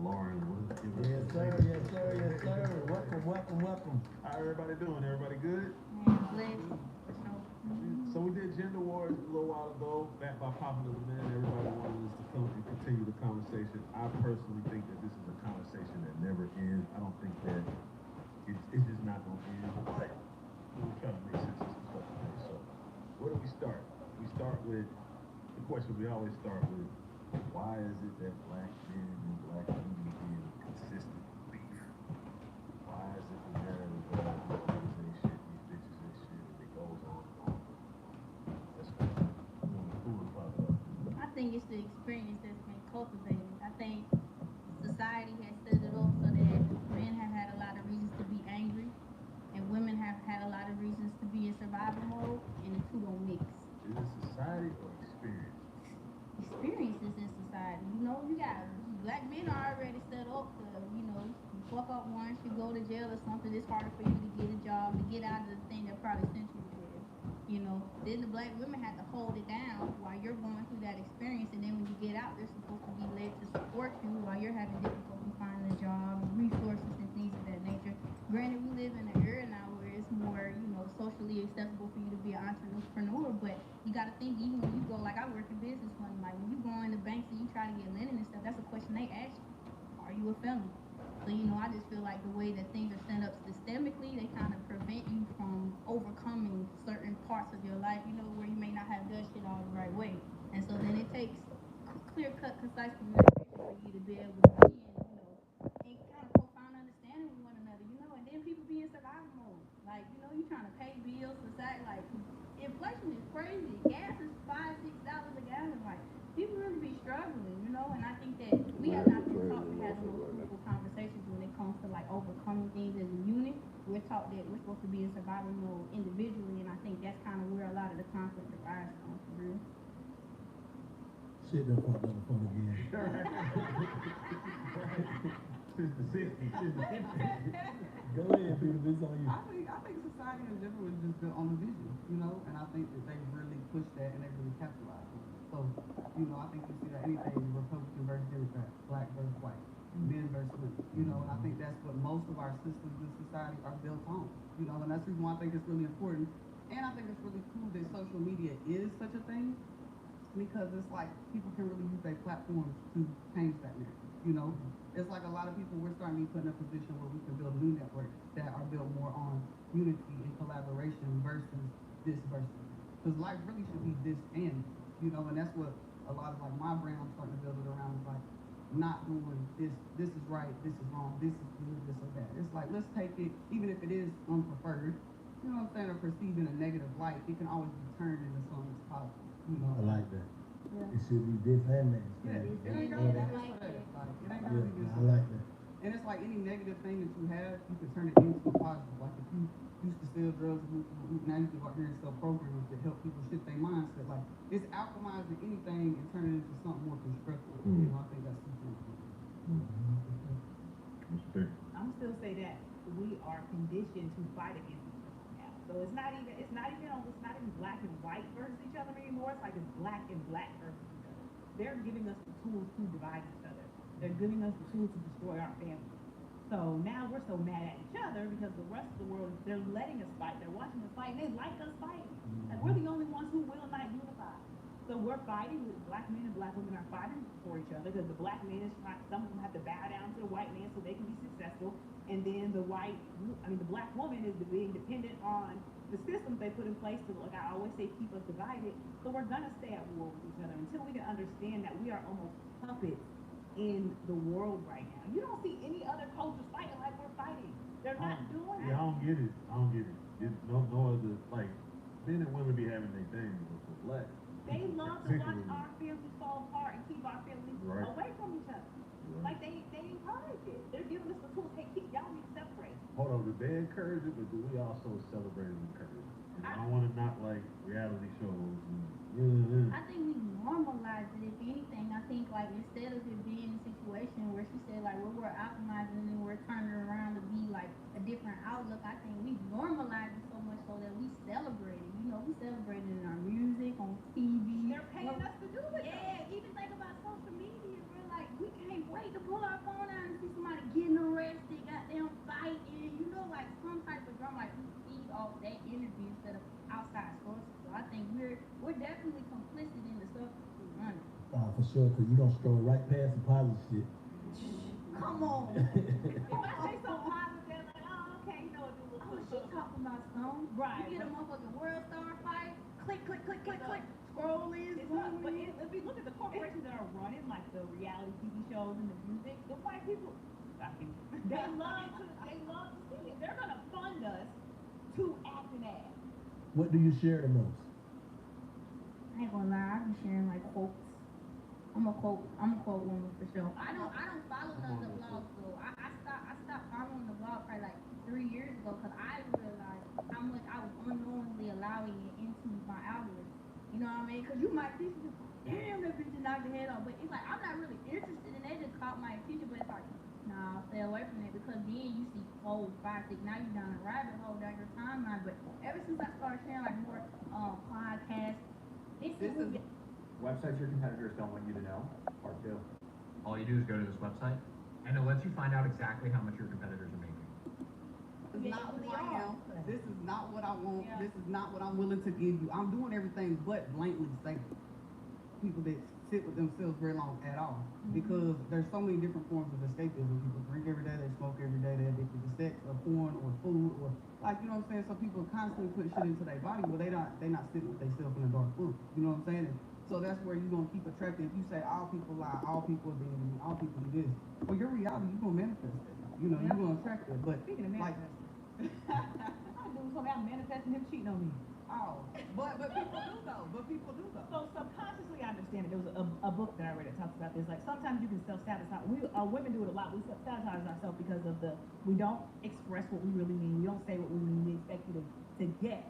Lauren, Yes, sir. Yes, sir. Yes, sir. Welcome, welcome, welcome. how everybody doing? Everybody good? So we did gender wars a little while ago, back by popular demand. Everybody wanted us to come and continue the conversation. I personally think that this is a conversation that never ends. I don't think that it's just not gonna end. But we're trying to make sense of some stuff today. So where do we start? We start with the question we always start with. Why is it that black men and black women in consistent beef? Why is it the narrative that these niggas ain't shit, these bitches ain't shit, and it goes on and on? That's who would pop up. I think it's the experience that's been cultivated. I think society has set it up so that men have had a lot of reasons to be angry, and women have had a lot of reasons to be in survival mode, and the two don't mix. Is it society or experience? Experiences in society. You know, you got black men are already set up to, you know, you fuck up once, you go to jail or something, it's harder for you to get a job, to get out of the thing that probably sent you there. You know, then the black women have to hold it down while you're going through that experience, and then when you get out, they're supposed to be led to support you while you're having difficulty finding a job, resources and things of that nature. Granted, we live in an era now where it's more, you know, socially acceptable for you to be an entrepreneur, but you got to think, even when you go, like I work in business money, like when you go in the banks and you try to get lending and stuff, that's a question they ask you. Are you a felon? So, you know, I just feel like the way that things are set up systemically, they kind of prevent you from overcoming certain parts of your life, you know, where you may not have done shit all the right way. And so then it takes clear-cut, concise communication for you to be able to be in, you know, in kind of profound understanding with one another, you know, and then people be in survival mode. Like, you know, you trying to pay bills, society, like, inflation is crazy. Gas is $5, $6 a gallon. Like, people really be struggling, you know, and I think that we have not been taught to have those fruitful conversations when it comes to like overcoming things as a unit. We're taught that we're supposed to be in survival mode individually, and I think that's kind of where a lot of the conflict arises from, for real. Shit done fucked up the phone again. Since the 60s, since the 50s. Go ahead, Peter, this on you. I think society in general is just built on the vision, you know, and I think that they really push that and they really capitalize on it. So, you know, I think you see that anything Republican versus Democrat, black versus white, men versus women, you know, and I think that's what most of our systems in society are built on, you know, and that's the reason why I think it's really important. And I think it's really cool that social media is such a thing, because it's like people can really use their platforms to change that narrative, you know. It's like a lot of people, we're starting to be put in a position where we can build new networks that are built more on unity and collaboration versus this versus. Because life really should be this and, you know, and that's what a lot of like my brand I'm starting to build it around is like not doing this is right, this is wrong, this is good, this or that. It's like, let's take it, even if it is unpreferred, you know what I'm saying, or perceived in a negative light, it can always be turned into something that's positive, you know. I like that. Yeah. It should be this and that. Yeah, it ain't gotta be this or that. Like, it ain't gotta be this I or like that. that. And it's like any negative thing that you have, you can turn it into a positive. Like if you used to sell drugs, now you can go out here and sell programs that help people shift their mindset. Like it's alchemizing anything and turning it into something more constructive. You know, I think that's super important. I'm still say that we are conditioned to fight against each other now. So it's not even black and white versus each other anymore. It's like it's black and black versus each other. They're giving us the tools to divide each other. They're giving us the tools to destroy our families. So now we're so mad at each other because the rest of the world, they're letting us fight. They're watching us fight, and they like us fighting. Like we're the only ones who will not unify. So we're fighting. Black men and black women are fighting for each other because the black men is trying. Some of them have to bow down to the white man so they can be successful, and then the black woman is being dependent on the systems they put in place to, like I always say, keep us divided. So we're gonna stay at war with each other until we can understand that we are almost puppets in the world right now. You don't see any other cultures fighting like we're fighting. They're not doing Yeah, it. I don't get it. No other, like, men and women be having their things, but for black. They love to watch our families fall apart and keep our families away from each other. Like they encourage it. They're giving us the tools. Hey, y'all need to separate. Hold on, do they encourage it, but do we also celebrate and encourage it? I don't want to knock like reality shows. I think we normalize it. If anything, I think like instead of it being a situation where she said like we're optimizing and we're turning it around to be like a different outlook, I think we normalize it so much so that we celebrate it. You know, we celebrate it in our music, on TV. They're paying us to do it. Yeah, even think about social media. We're like, we can't wait to pull our phone out off that interview instead of outside sources. So I think we're definitely complicit in the stuff we're running. For sure, because you're going to scroll right past the positive shit. Come on. If I say something positive, they're like, oh, okay, you know what, do a Oh, little she talking about Stone. Right. You get a motherfucking world star fight. Click, click, click, click, click. Scroll in, It's scroll not, but in. if we look at the corporations that are running, like the reality TV shows and the music, the white people, they love to see it. They're gonna fund us to act an ad. What do you share the most? I ain't gonna lie, I be sharing like quotes. I'm a quote woman for sure. I don't follow none of the blogs though. I stopped following the blog probably like 3 years ago because I realized how much I was unknowingly allowing it into my algorithm. You know what I mean? Because you might see some, damn, that bitch just knocked the head off. But it's like I'm not really interested in that. Just caught my attention, but it's like, nah, stay away from it because then you see 4, 5, 6. Now you down a rabbit hole down your timeline. But ever since I started sharing like more podcasts, Websites your competitors don't want you to know. Part 2. All you do is go to this website, and it lets you find out exactly how much your competitors are making. It's not who I am. This is not what I want. Yeah. This is not what I'm willing to give you. I'm doing everything but blatantly say people that sit with themselves very long at all. Because there's so many different forms of escapism. People drink every day, they smoke every day, they're addicted to sex or porn or food or like, you know what I'm saying? So people constantly put shit into their body, but they not sitting with themselves in a dark room. You know what I'm saying? And so that's where you're gonna keep attracting. If you say all people lie, all people are being, all people do this, well, your reality, you're gonna manifest that. You know, you're gonna attract that. But Speaking of like, I do something, I'm manifesting him cheating on me. oh, but people do though. But people do though. So subconsciously, I understand it. There was a book that I read that talks about this. Like sometimes you can self-sabotage. Women do it a lot. We self-sabotage ourselves because of we don't express what we really mean. We don't say what we mean. We expect you to get.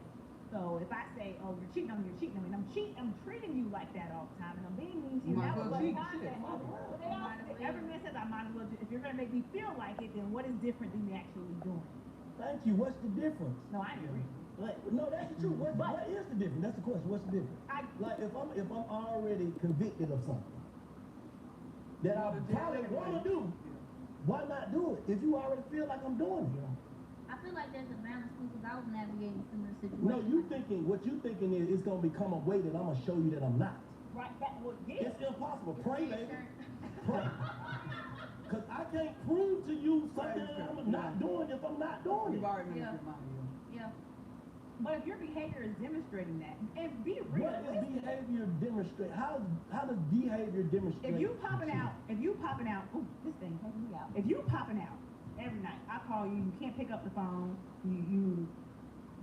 So if I say, oh, you're cheating on me, and I'm treating you like that all the time, and I'm being mean to you. Might as well cheat, But every man says I might as well. If you're gonna make me feel like it, then what is different than me actually doing? Thank you. What's the difference? No, I agree. But No, that's the truth. What is the difference? That's the question. What's the difference? Like if I'm already convicted of something that I probably want to do, why not do it? If you already feel like I'm doing it. I feel like there's a balance too because I was navigating similar situations. No, what you thinking is it's gonna become a way that I'm gonna show you that I'm not. right, that would yeah. It's impossible. Pray, baby. Pray. Cause I can't prove to you something that I'm not doing if I'm not doing You've it. already made Yeah. up your mind. Yeah. But if your behavior is demonstrating that, and be What is realistic. behavior demonstrate? How does behavior demonstrate? If you popping out, ooh, this thing taking me out. If you popping out every night, I call you, you can't pick up the phone, you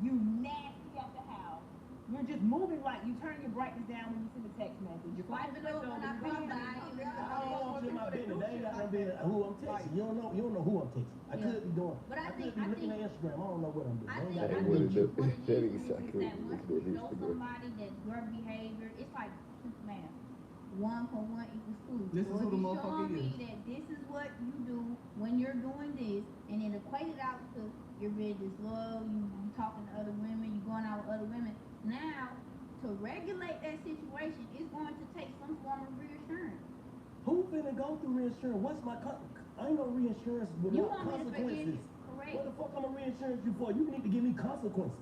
nasty at the house. You're just moving like you turn your brightness down when you send a text message. You're Swipe it up when I come by. I don't want you in my business. They ain't got no business who I'm texting. You don't know who I'm texting. I could be doing. But I could think- be I looking think- at Instagram. I don't know what I'm doing. I I ain't think got I no think business. what it That is is that accurate. once That you is know the somebody that your behavior, it's like man, 1 + 1 = 2. This is So who if the you motherfucker showing me is. that this is what you do when you're doing this, and then equate it out to you're being disloyal, you talking to other women, you going out with other women. Now, to regulate that situation, it's going to take some form of reassurance. Who finna go through reinsurance? What's my I ain't no reinsurance You without want me to forgive consequences. you, correct? What the fuck I'm a reinsurance you for? You need to give me consequences.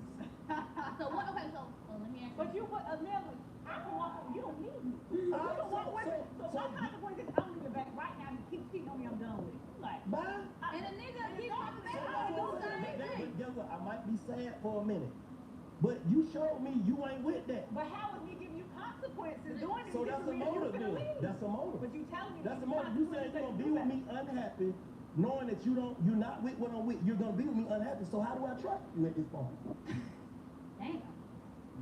So what? Okay, so let me ask you. But you put a million. I can walk away. You don't need me. You don't walk away. So my consequence is I'm leaving back right now. You keep cheating on me. I'm done with it. Like, Bye. And a nigga keep coming back So out and do the same thing. guess what? I might be sad for a minute, but you showed me you ain't with that. but how is me giving you consequences doing it? So that's a motive then. That's a motive. But you telling me That's the these motive. You said you're gonna be with me unhappy, knowing that you're not with what I'm with. You're gonna be with me unhappy. So how do I trust you at this point? Damn.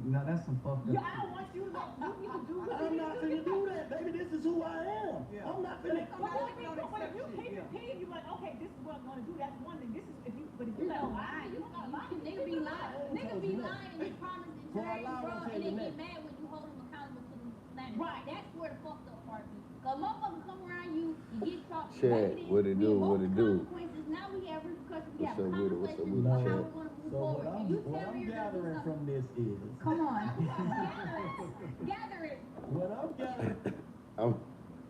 No, that's some fucked up. Yeah, I don't want you to do what you I'm not finna do that, baby. This is who I am. Yeah. I'm not finna. But if you keep repeating, you like, okay, this is what I'm gonna do. That's one thing. This is if you, but if you You let know a lie, why? you not lying. Nigga be lying. Nigga be lying and you promise and Before I change, lie, I'm bro, gonna tell and you then next. get mad when you hold them accountable to the standard. Right. That's where the fucked up part is. Cause motherfuckers come around you, you get caught. Shit, what it do, what it do? Consequences. Now we have repercussions. We What's have up with it, what's up conversations with on it, how Chad? we want to move So forward. And you what tell me I'm you're gonna do gathering from something. this is, Come on. Gather it. what I'm gathering.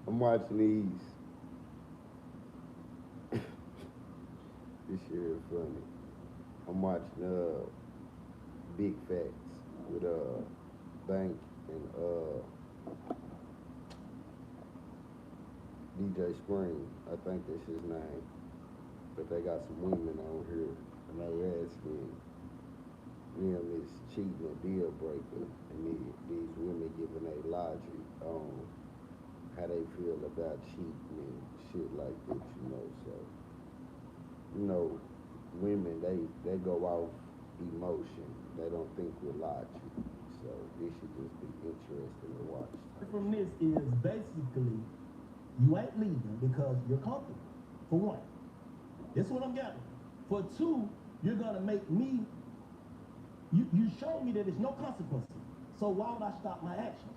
I'm watching these. This shit is funny. I'm watching Big Facts with Bank and DJ Scream. I think that's his name. But they got some women on here, and they asking them is cheating a deal breaker, and these women giving a logic on how they feel about cheating and shit like that, you know. So, you know, women they go off emotion. They don't think with logic. So this should just be interesting to watch. From this is basically you ain't leaving because you're comfortable. For one, this is what I'm getting. For two, you're gonna make me. You showed me that there's no consequences. So why would I stop my actions?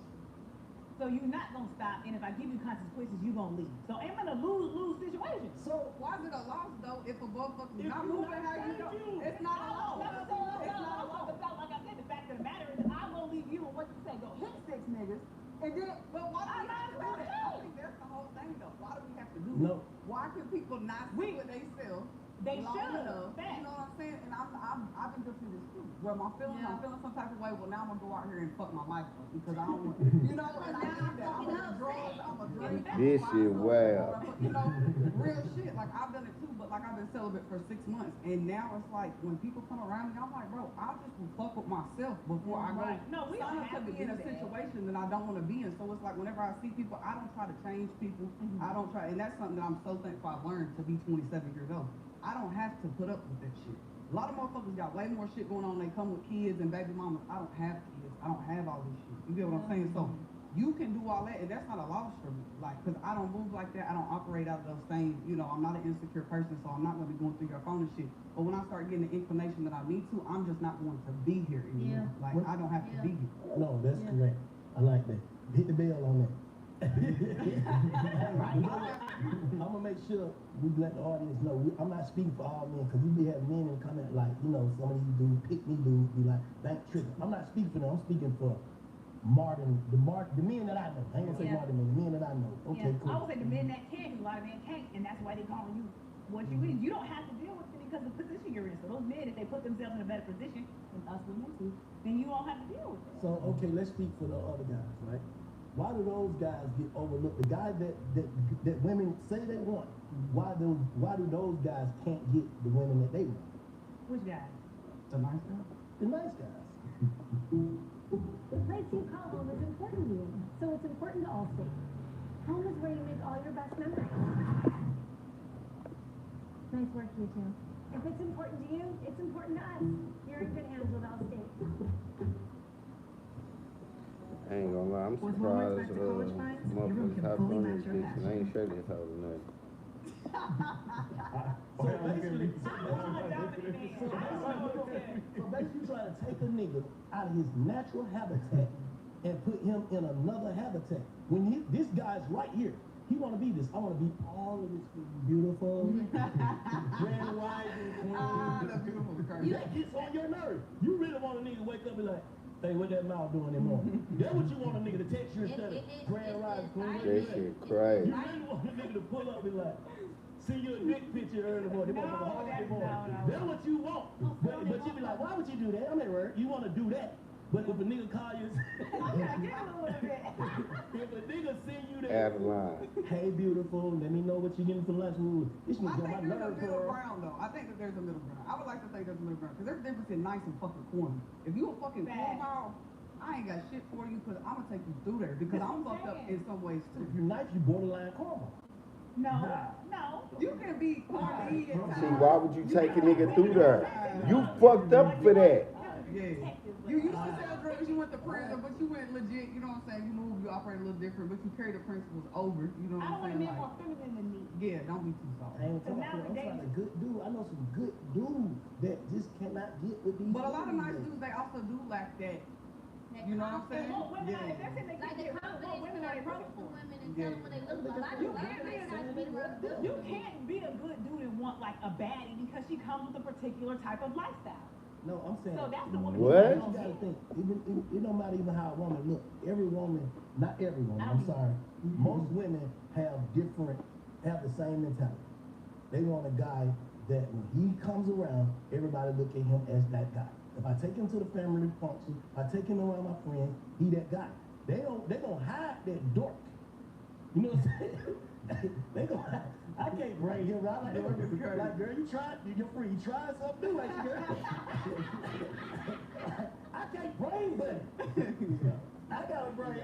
So you're not gonna stop, and if I give you consequences, you gonna leave. So I'm in a lose-lose situation. So Why is it a loss though if a motherfucker If not you moving not- how you thank go? you. It's not a loss. It's not a loss. Because like I said, the fact of the matter is I will leave you, and what you say, go hit 6 niggas, and then, But why do we have to do that? I think that's the whole thing though. Why do we have to do No. that? Why can people not see what they sell? They long should. enough? You know what I'm saying? And I've been guilty of this too. Where I'm feeling some type of way. Well, now I'm gonna go out here and fuck my life up because I don't want, you know, and I need that. I'm gonna drugs, I'm gonna drink. This shit wild. You know, real shit. Like I've done it too, but like I've been celibate for 6 months, and now it's like when people come around me, I'm like, bro, I just will fuck with myself before I go. Right. No, we don't sign up have to be in a do that. situation that I don't want to be in. So it's like whenever I see people, I don't try to change people. I don't try, and that's something that I'm so thankful I've learned to be 27 years old. I don't have to put up with that shit. A lot of motherfuckers got way more shit going on. They come with kids and baby mamas. I don't have kids. I don't have all this shit. You get what I'm saying? So you can do all that, and that's not a loss for me. Like, cause I don't move like that. I don't operate out of those same. You know, I'm not an insecure person, so I'm not gonna be going through your phone and shit. But when I start getting the inclination that I need to, I'm just not going to be here anymore. Yeah. Like, I don't have to be here. no, that's correct. I like that. Hit the bell on that. I'm gonna make sure we let the audience know. I'm not speaking for all men, because we be having men in comment like, you know, some of these dudes, pick me dudes, be like, thank tripping. I'm not speaking for them. I'm speaking for the men that I know. I ain't gonna say Yeah. Martin, the men that I know. Okay, Yeah, cool. I would say the men that can, 'cause a lot of men can't, and that's why they calling you what you is. You don't have to deal with it because of the position you're in. So those men, if they put themselves in a better position, and us women too, then you don't have to deal with it. So, okay, let's speak for the other guys, right? Why do those guys get overlooked? The guys that women say they want, why do those guys can't get the women that they want? Which guy? The nice guy. The nice guys. The place you call home is important to you, so it's important to all states. Home is where you make all your best memories. Nice work, you two. If it's important to you, it's important to us. You're in good hands with all states. I ain't gonna lie, I'm With one surprised respect to college fines, your room motherfuckers can hop fully on match this your bitch and I ain't sure this house nothing. So basically you trying to take a nigga out of his natural habitat and put him in another habitat. When this guy's right here, he want to be this. I want to be all of this beautiful, grand rising queen. The beautiful curve. That gets on your nerve. You really want a nigga to wake up and be like, hey, what that mouth doing in the morning? That's what you want a nigga to text you instead of grand rising queen. That shit crazy. You really want a nigga to pull up and be like, see your dick picture early morning. That's what you want. But you be like, why would you do that? I'm at work. You want to do that. But if a nigga call you, if a nigga send you that, Out of line. hey beautiful, let me know what you getting for lunch. Ooh, this I nigga got my think there's a nerve middle for. ground though. I think that there's a middle ground. I would like to say there's a middle ground because there's a difference in nice and fucking corny. If you a fucking cornball, I ain't got shit for you because I'm gonna take you through there because I'm fucked up in some ways too. If you nice, you borderline cornball. No. You can be corny and See, why would you take a nigga through there? You fucked up for that. Yeah. You used to sell drugs, you went to prison, but you went legit, you know what I'm saying? You moved, you operate a little different, but you carry the principles over, you know I what don't want a I'm saying? man more feminine than me. Yeah, don't be too soft. I ain't talking about I'm trying to good dude. I know some good dudes that just cannot get with these. But a lot of nice women. dudes, they also do lack that. You know what I'm saying? Well, women are, if that's in they Like the get what confidence women to are approach looking the for. women and tell them what they look for. A lot You of can't women be not be rubbed up. You can't be a good dude and want like a baddie because she comes with a particular type of lifestyle. No, I'm saying. So that's the woman. What? You gotta think. It don't matter even how a woman look. Every woman, not every woman. I'm sorry. Most women have the same mentality. They want a guy that when he comes around, everybody look at him as that guy. If I take him to the family function, I take him around my friends, he that guy. They gonna hide that dork. You know what I'm saying? They gonna hide. I can't bring him out like girl, you tried, you're free. You tried something new, ain't you, girl? I can't bring buddy. I gotta bring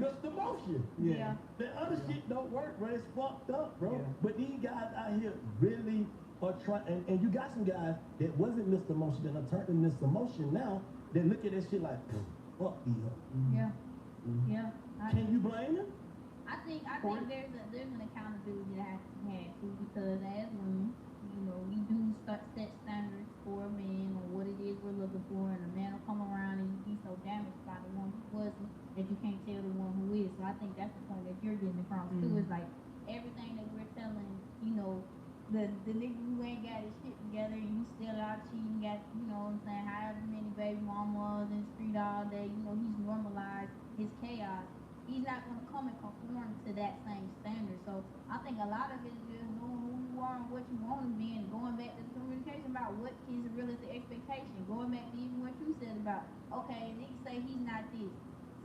Mr. Motion. Yeah. The other shit don't work, bro. It's fucked up, bro. Yeah. But these guys out here really are trying, and you got some guys that wasn't Mr. Motion that are turning Mr. Motion now. They look at that shit like, fuck these hoes. Yeah. Yeah. Can you blame them? I think there's an accountability that has to be had too, because as women, you know, we do set standards for a man or what it is we're looking for, and a man will come around and you be so damaged by the one who wasn't that you can't tell the one who is. So I think that's the point that you're getting across too, is like everything that we're telling, you know, the nigga who ain't got his shit together and you still out cheating, got, you know what I'm saying, however many baby mamas in the street all day, you know, he's normalized his chaos. He's not going to come and conform to that same standard. So I think a lot of it is just knowing who you are and what you want to be, and going back to the communication about what is a realistic expectation. Going back to even what you said about, okay, and niggas say he's not this.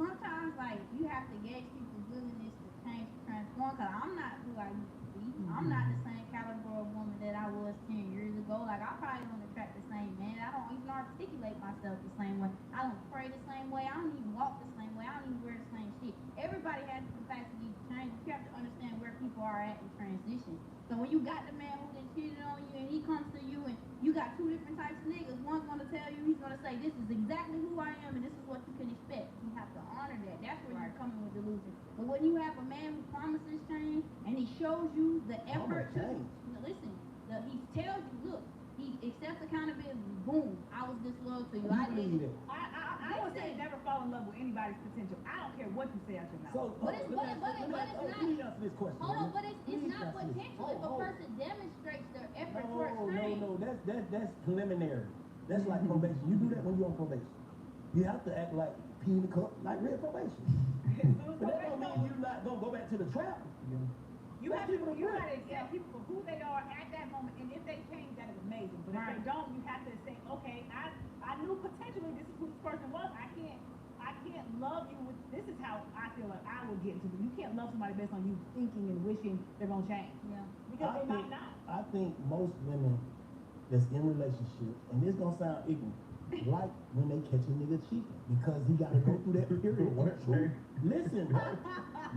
Sometimes, like, you have to gauge people's willingness to change, to transform, because I'm not who I used to be. I'm not the same caliber of woman that I was 10 years ago. Like, I probably don't attract the same man. I don't even articulate myself the same way. I don't pray the same way. I don't even walk the same way. I don't even wear the same shit. Everybody has the capacity to change. You have to understand where people are at in transition. So when you got the man who been cheated on you and he comes to you and you got two different types of niggas, one's gonna tell you, he's gonna say, this is exactly who I am and this is what you can expect. You have to honor that. That's where you're coming with delusion. But when you have a man who promises change and he shows you the effort to listen, he tells you, look, he accepts accountability. Boom, I was disloyal to you. I did. I would say never fall in love with anybody's potential. I don't care what you say out your mouth. So, But it's not. let me answer this question. Hold on, but it's Please not answer this. potential if a person demonstrates their effort No, towards change. no, that's preliminary. That's like probation. You do that when you're on probation. You have to act like pee in the cup, like real probation. But that don't mean you're not gonna go back to the trap. You have to accept people for who they are at that moment, and if they change, that is amazing. But if they don't, you have to say, okay, I knew potentially this is who this person was. I can't love you with, this is how I feel like I would get into it. You can't love somebody based on you thinking and wishing they're gonna change. Yeah. Because they might not. I think most women that's in relationships, and this gonna sound ignorant, like when they catch a nigga cheating, because he gotta go through that period. Listen, bro.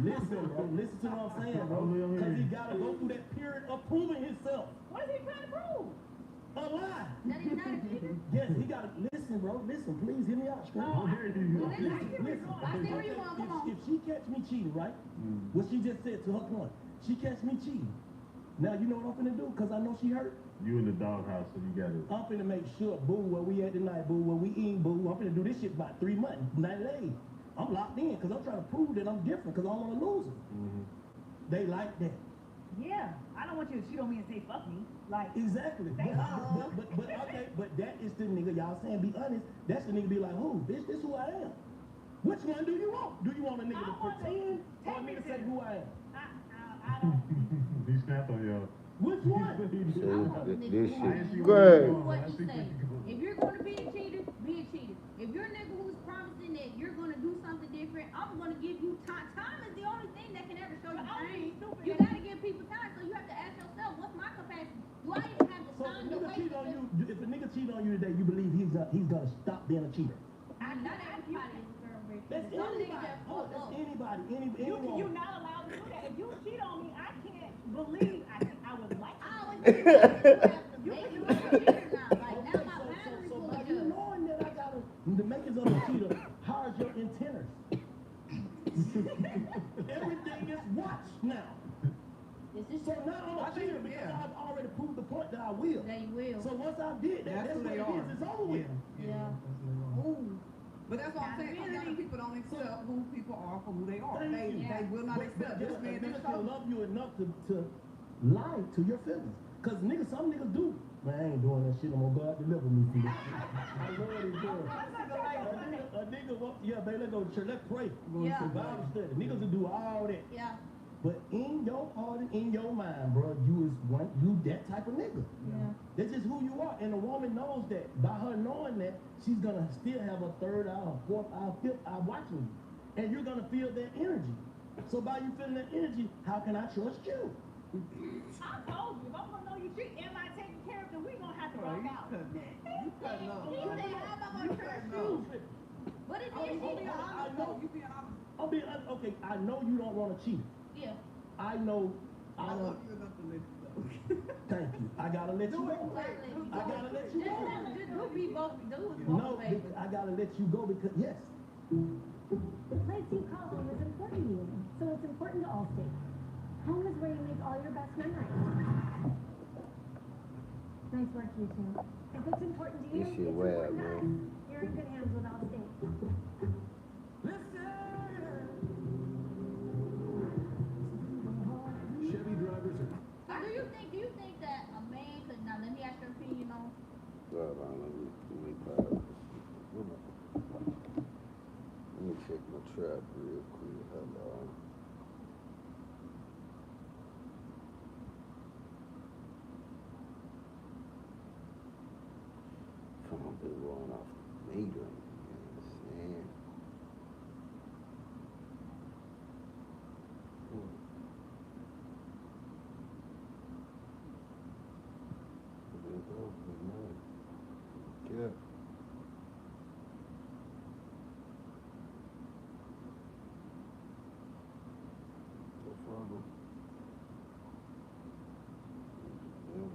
Listen to what I'm saying, bro. Because he gotta go through that period of proving himself. What is he trying to prove? A lie. That he's not a cheater? Yes, he gotta listen, bro. Listen, please hear me out, Screw. Well, Listen. I see where you going. Come on. If she catch me cheating, right? What she just said to her point, she catch me cheating. Now you know what I'm finna do? Cause I know she hurt. You in the doghouse, so you gotta. I'm finna make sure, boo, where we at tonight, boo, where we eating, boo. I'm finna do this shit about 3 months, 90 days. I'm locked in, cause I'm trying to prove that I'm different, cause I don't wanna lose it. They like that. Yeah, I don't want you to cheat on me and say fuck me. Like, Exactly. But that is the nigga, y'all saying, be honest, that's the nigga be like, who? Bitch, this who I am. Which one do you want? Do you want a nigga to pretend or a nigga say who I am? I don't. He snapped on y'all. Which one? This shit Do great. what you say. If you're gonna be a cheater, be a cheater. If you're a nigga who's promising that you're gonna do something different, I'm gonna give you time. Time is the only thing that can ever show you change. You gotta give people time, so you have to ask yourself, what's my capacity? Do I even have the So time to wait? if a nigga cheat on you today, you believe he's gonna stop being a cheater? Not everybody is a thoroughbred. That's Some anybody. niggas that Oh, fuck that's up. anybody. You're not allowed to do that. If you cheat on me, I can't believe I would like I you. always think you have to make you a cheater now. Like, now my boundaries So will by you adjust. knowing that I gotta, the makers of a cheater, how's your antennas? Everything is watched now. This is So now I'm a cheater because I've already proved the point that I will. that you will. So once I did that, that's who what they it are. is. It's over with. Yeah. That's who they are. Ooh. But that's what I'm saying. A lot of people don't accept who people are for who they are. Thank you. They will not accept this man. A This nigga can show. love you enough to lie to your feelings. Cause niggas, some niggas do. Man, I ain't doing that shit. I'm gonna God deliver me from this shit. I love this girl. A nigga, yeah, baby, let's go to church. Let's pray. Yeah. So Bible study. Niggas will do all that. Yeah. But in your heart and in your mind, bro, you that type of nigga. Yeah. That's just who you are. And a woman knows that. By her knowing that, she's gonna still have a third eye, a fourth eye, fifth eye watching you. And you're gonna feel that energy. So by you feeling that energy, how can I trust you? I told you, if I'm gonna know you treat, am I taking care of them, we gonna have to Bro, rock you out. cutting up. You cutting up, He bro. said, how am I You gonna trust cutting you? up. What is Oh, it? oh, Be I honest, know. though. You being honest. I'm being honest. Okay, I know you don't want to cheat. Yeah. I know. I I love don't. you enough to let you go. Thank you. I gotta let you Do it go. quick. I gotta let you go. Just do be both. Do it No, both ways. I gotta let you go because yes. The place you call home is important to you, so it's important to Allstate. Home is where you make all your best memories. Nice work, you two. If it's important to you, This it's shit important wild, to us. man. You're in good hands with Allstate. Chevy drivers are So do you think that a man could, now let me ask your opinion on, Hold on, let me pause. Let me check my trap real quick. Hold on. Phone been going off the meter. You understand? Yeah. No problem. Yeah.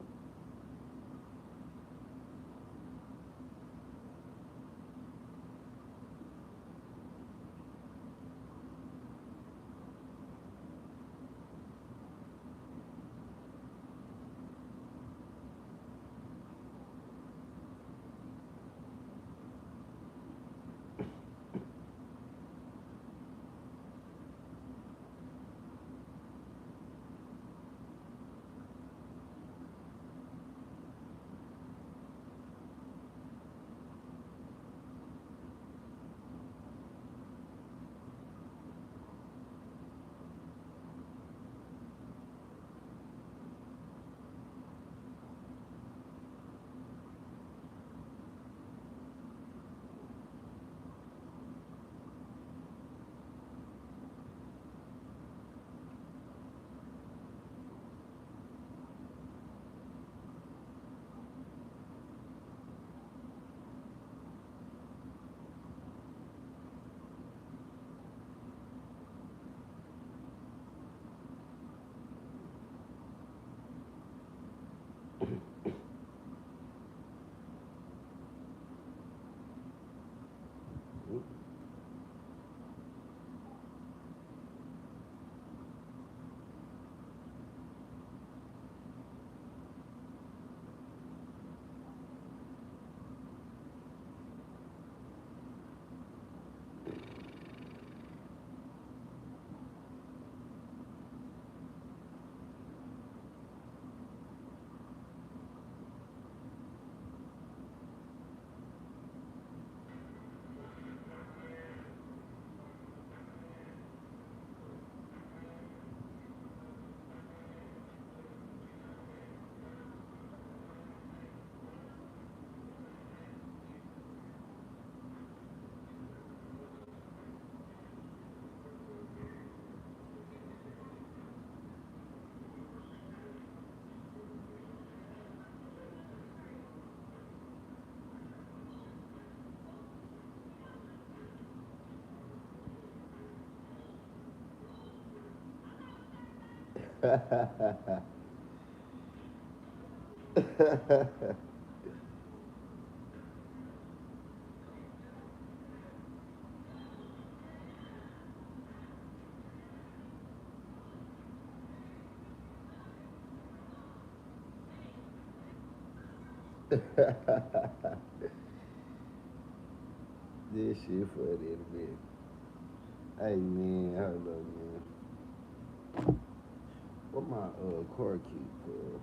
This shit funny in a bit. Hey man, hold up, man. What my car key for?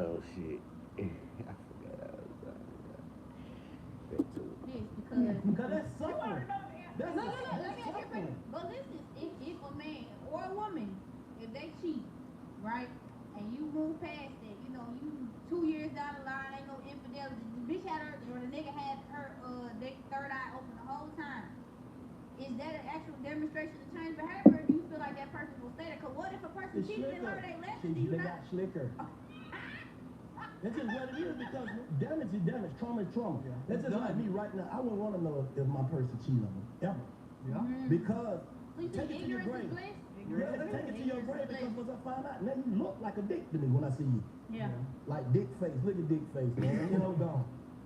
Oh shit. I forgot I was back to it. This because Because that's You already suffering. know the answer. That's look, let me that's ask you a suffering. question. But listen, if a man or a woman, if they cheat, right, and you move past that, you know, you 2 years down the line, ain't no infidelity. The bitch had her, or the nigga had her, their third eye open the whole time. Is that an actual demonstration of change behavior, or do you feel like that person will stay there? Because what if a person It's cheats and slicker. learn their lesson? See, Do you they not? got slicker. That's just what it is because damage is damage, trauma is trauma. Yeah. That's just like me right now. I wouldn't want to know if my person cheated on me, ever. Yeah. Mhm. Because So you take think it to your ignorance is grave. bliss? Yes, take it to your grave because once I find out, now you look like a dick to me when I see you. Yeah. Like dick face. Look at dick face, man. You know, gone.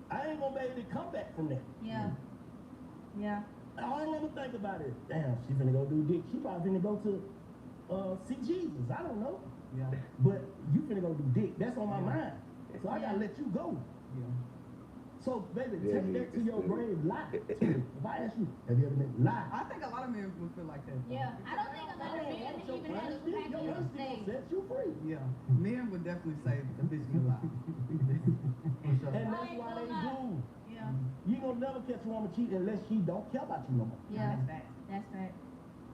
I ain't gonna be able to come back from that. Yeah. Yeah. All I'm gonna think about is, damn, she finna go do dick. She probably finna go to see Jesus. I don't know. Yeah. But you finna go do dick. That's on my Yeah. mind. So I gotta let you go. Yeah. So baby, Yeah, take that to your niggas, grave. Lie to me. If I ask you, have you ever been lie? I think a lot of men would feel like that. Yeah. I don't think a lot of men Your even have honesty, the package your on honesty stage. will set you free. Yeah. Men would definitely say the bitch can lie. For sure. And I that's ain't why gonna they lie. do. Yeah. You gonna never catch a woman cheating unless she don't care about you no more. Yeah. That's facts. That's fact.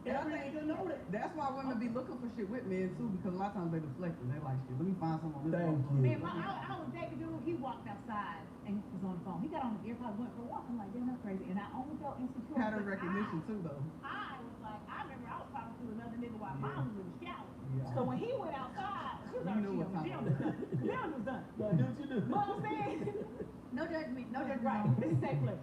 And I Every think nigga know that. that's why women be looking for shit with men too, because a lot of times they deflecting. They like shit. Let me find someone. Thank you. Man, I was dating a dude, he walked outside and was on the phone. He got on his earpods, went for a walk. I'm like, damn, that's crazy. And I only felt insecure. Pattern because recognition too, though. I was like, I remember I was talking to another nigga while mom was in the shower. Yeah. So when he went outside, she was You already knew what time Jim it was done. Jim was done. Now, do what you do. But I'm saying, No judgment. No judgment. right, this is safe place.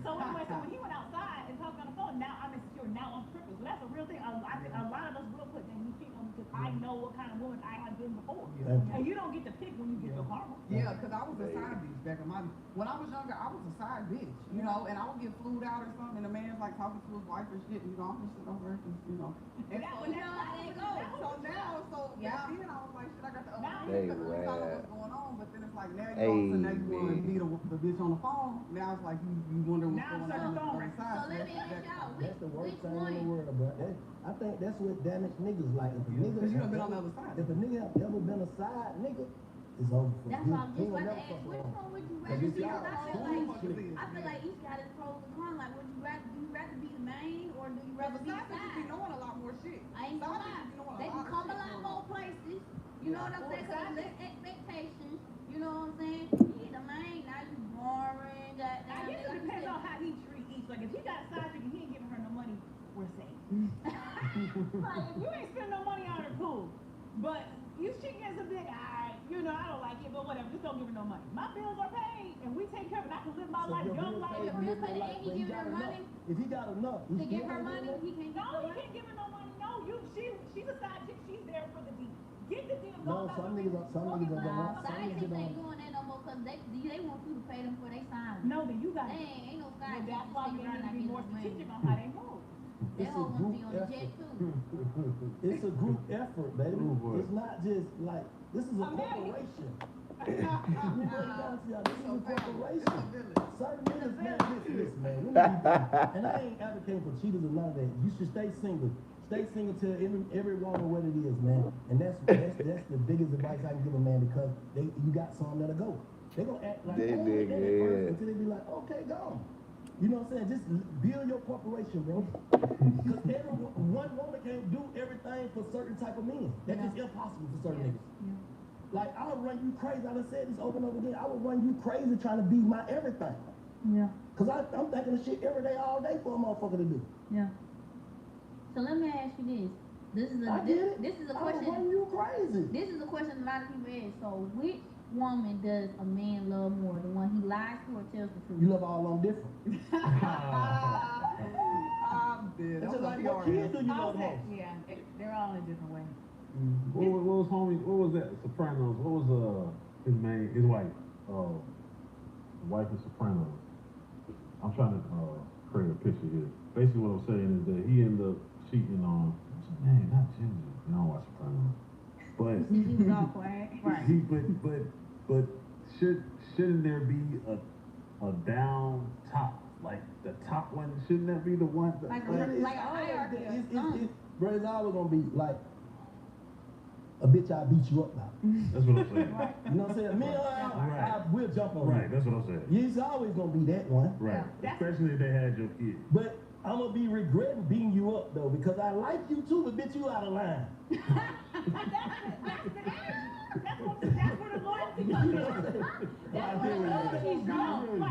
So anyway, so when he went outside and talked on the phone, now I'm insecure, now I'm tripping. So that's a real thing. I think a lot of us will put that he cheat on me because I know what kind of woman I have been before. Yeah. And you don't get to pick when you get your karma. Yeah, because I was a side bitch back in my. When I was younger, I was a side bitch, you know, and I would get flued out or something, and the man's like talking to his wife or shit, and you know, I'm just sitting over, you know. And That so, was You know how they go. so now, Yeah. back then I was like, shit, I got the upper Now- hand because at least I know Hey, what's going on. But then it's like now you all of a sudden now you want to man. meet the bitch on the phone. Now it's like you wonder what's Now I'm going on searching on for the it. side. So let me ask y'all, That's the worst which thing in the one? world, bro. I think that's what damaged niggas like. If a Yeah, nigga 'cause you done have been on the ever- other side. If a nigga have ever been a side nigga, it's over for That's him. why I'm He just will about to never ask, fuck which around. one would you Cause rather it's be? y'all Because I feel cool like shit. each got his pros and cons. Like, would you rather be the main or do you rather But be the side bitches be side? knowing a lot more shit. I ain't gonna Side lie. bitches be knowing They a can lot of come a shit lot going more on. places. You know what I'm saying? Cause there's less expectations. You know what I'm saying? You get the main, now you boring. I guess it depends on how he treat each. Like if he got a side chick and he ain't giving her no money, we're safe. Like if you ain't spending no money on her, cool. But you chick gets a big eye, you know, I don't like it, but whatever, just don't give her no money. My bills are paid and we take care of it. I can live my So life, your young bills life. paid, Your you bills live your paid, life, and he but he giving got her enough. money? If he got enough, he To still give her gonna money, enough. he can't No, give her you money. can't give her no money. No, she's a side chick. She's there for the deal. Get the deal. No, Go about some the niggas business. are- some Go niggas get are the gonna- money. But I ain't think they doing that no more because they want you to pay them for their sign. No, then you got They to. ain't no Well, side. that's why we need to be more strategic on how they move. They It's a all want to group be on the jet effort. too. It's a group effort, baby. Oh, boy. It's not just like this is a America. corporation. Let me break it down to y'all. This is a corporation. It's a village. Certain niggas, man, listen, man. We need to be, and I ain't advocating for cheaters or none of that. You should stay single. Stay single till every woman what it is, man. And that's the biggest advice I can give a man because you got some that'll go. They gonna act like They oh, dig at it. first until they be like, okay, go. You know what I'm saying? Just build your corporation, bro. Because one woman can't do everything for certain type of men. That's just impossible for certain niggas. Like, I would run you crazy. I done said this over and over again. I would run you crazy trying to be my everything. Yeah. Because I'm thinking of shit every day, all day for a motherfucker to do. Yeah. So let me ask you this. This is I get it. this is a I would run question. you crazy. This is a question a lot of people ask. So which woman does a man love more? The one he lies to or tells the truth? You love all of them different. I'm dead. It's I'm just like a what PR kid do you I'll love the say, most? yeah, they're all in a different way. What was homie? What was that? Sopranos. What was his wife? The wife of Sopranos. I'm trying to create a picture here. Basically, what I'm saying is that he ended up cheating on. What's his name? Not Ginger. You don't watch Sopranos. But He was all quiet. Right. but shouldn't there be a down top? Like the top one, shouldn't that be the one? Like But a it's hierarchy or always, something. bro, it's always gonna be like a bitch I beat you up now. That's what I'm saying. You know what I'm saying? Me, I will jump on Right, you. that's what I'm saying. It's always gonna be that one. Right, Yeah. especially if they had your kid. But I'm gonna be regretting beating you up though, because I like you too, but bitch, you out of line. That's where the loyalty comes in. That's where the loyalty's gone. Like,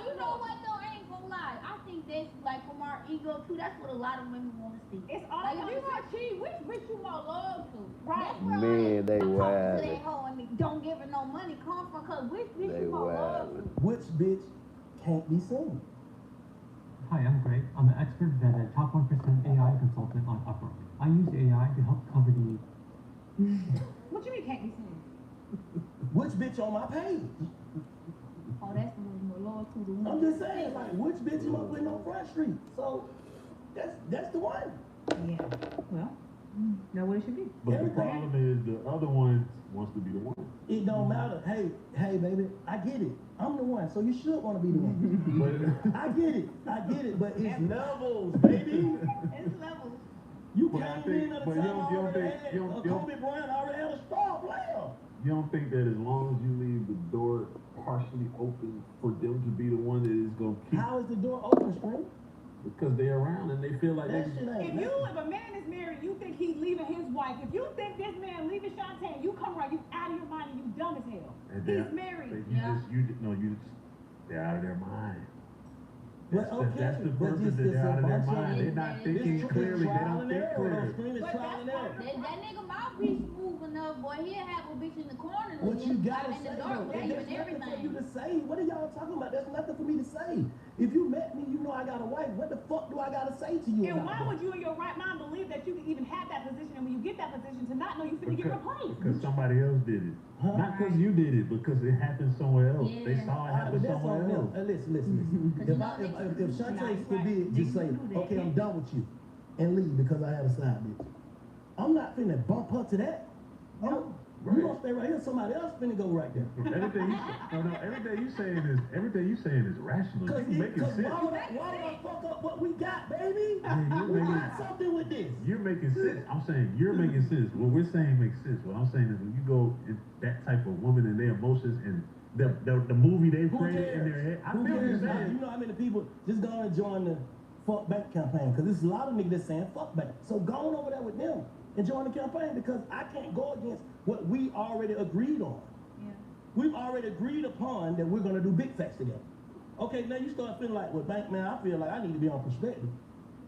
You know what though? I ain't gonna lie. I think that's like from our ego too. That's what a lot of women want to see. It's all Like if you want cheat, which bitch you more love to? Right. That's where Man, they I'm talking to wild. that hoe and don't give her no money. Come from cause which bitch They you more love wild. to? Which bitch can't be seen? Hi, I'm Greg. I'm an expert vetted top 1% AI consultant on Upwork. I use AI to help cover the What you mean can't be seen? Which bitch on my page? Oh, that's a little more loyal to the woman. I'm just saying, like, which bitch am I putting on Front Street? So, that's the one. Yeah. Well, know what it should be. But the Everything. problem is the other one wants to be the one. It don't matter. Hey, baby, I get it. I'm the one, so you should want to be the one. But I get it, but it's levels, baby. It's levels. You But I came think- in at a but time you don't already think- had you don't- a Kobe Bryant already had a star player. you don't think that as long as you leave the door partially open for them to be the one that is gonna keep, How is the door open, Spring? because they're around and they feel like That they shit ain't. If a man is married, you think he's leaving his wife. If you think this man leaving Shantae, you come around, you out of your mind and you dumb as hell. and He's they're- married. they're out of their mind. Well, That's the but purpose it's that they're out of their bunch of- mind. They're not thinking It's clearly. They trial don't and think error. clearly. Those screaming But trial and error. That nigga mouthpiece smooth enough, boy. He'll have a bitch in the corner What you gotta in say, the dark, though, believing there's nothing for you everything. to say. What are y'all talking about? There's nothing for me to say. If you met me, you know I got a wife. What the fuck do I gotta say to you? And about why that? would you in your right mind believe that you can even have that position, and when you get that position, to not know you finna get replaced? Because somebody else did it. Huh? Not because you did it, because it happened somewhere else. They Yeah. saw it All right, happen but that's somewhere on them. else. Listen. If Shantae forbid just say, okay, I'm done with you, and leave because I had a side bitch, I'm not finna bump her to that. You gonna stay right here, somebody else finna go right there. Everything you saying is rational. Cause, You making sense. why would I fuck up what we got, baby? Yeah, We got something with this. You're making sense. I'm saying you're making sense. What we're saying makes sense. What I'm saying is when you go in that type of woman and their emotions and the movie they've Who created cares? in their head, I Who feel what you're cares? Now, saying. you know how many people just go and join the fuck bank campaign? Because there's a lot of niggas that's saying fuck bank. So go on over there with them and join the campaign, because I can't go against what we already agreed on. Yeah. We've already agreed upon that we're gonna do big facts together. Okay, now you start feeling like, well, bank man, I feel like I need to be on perspective.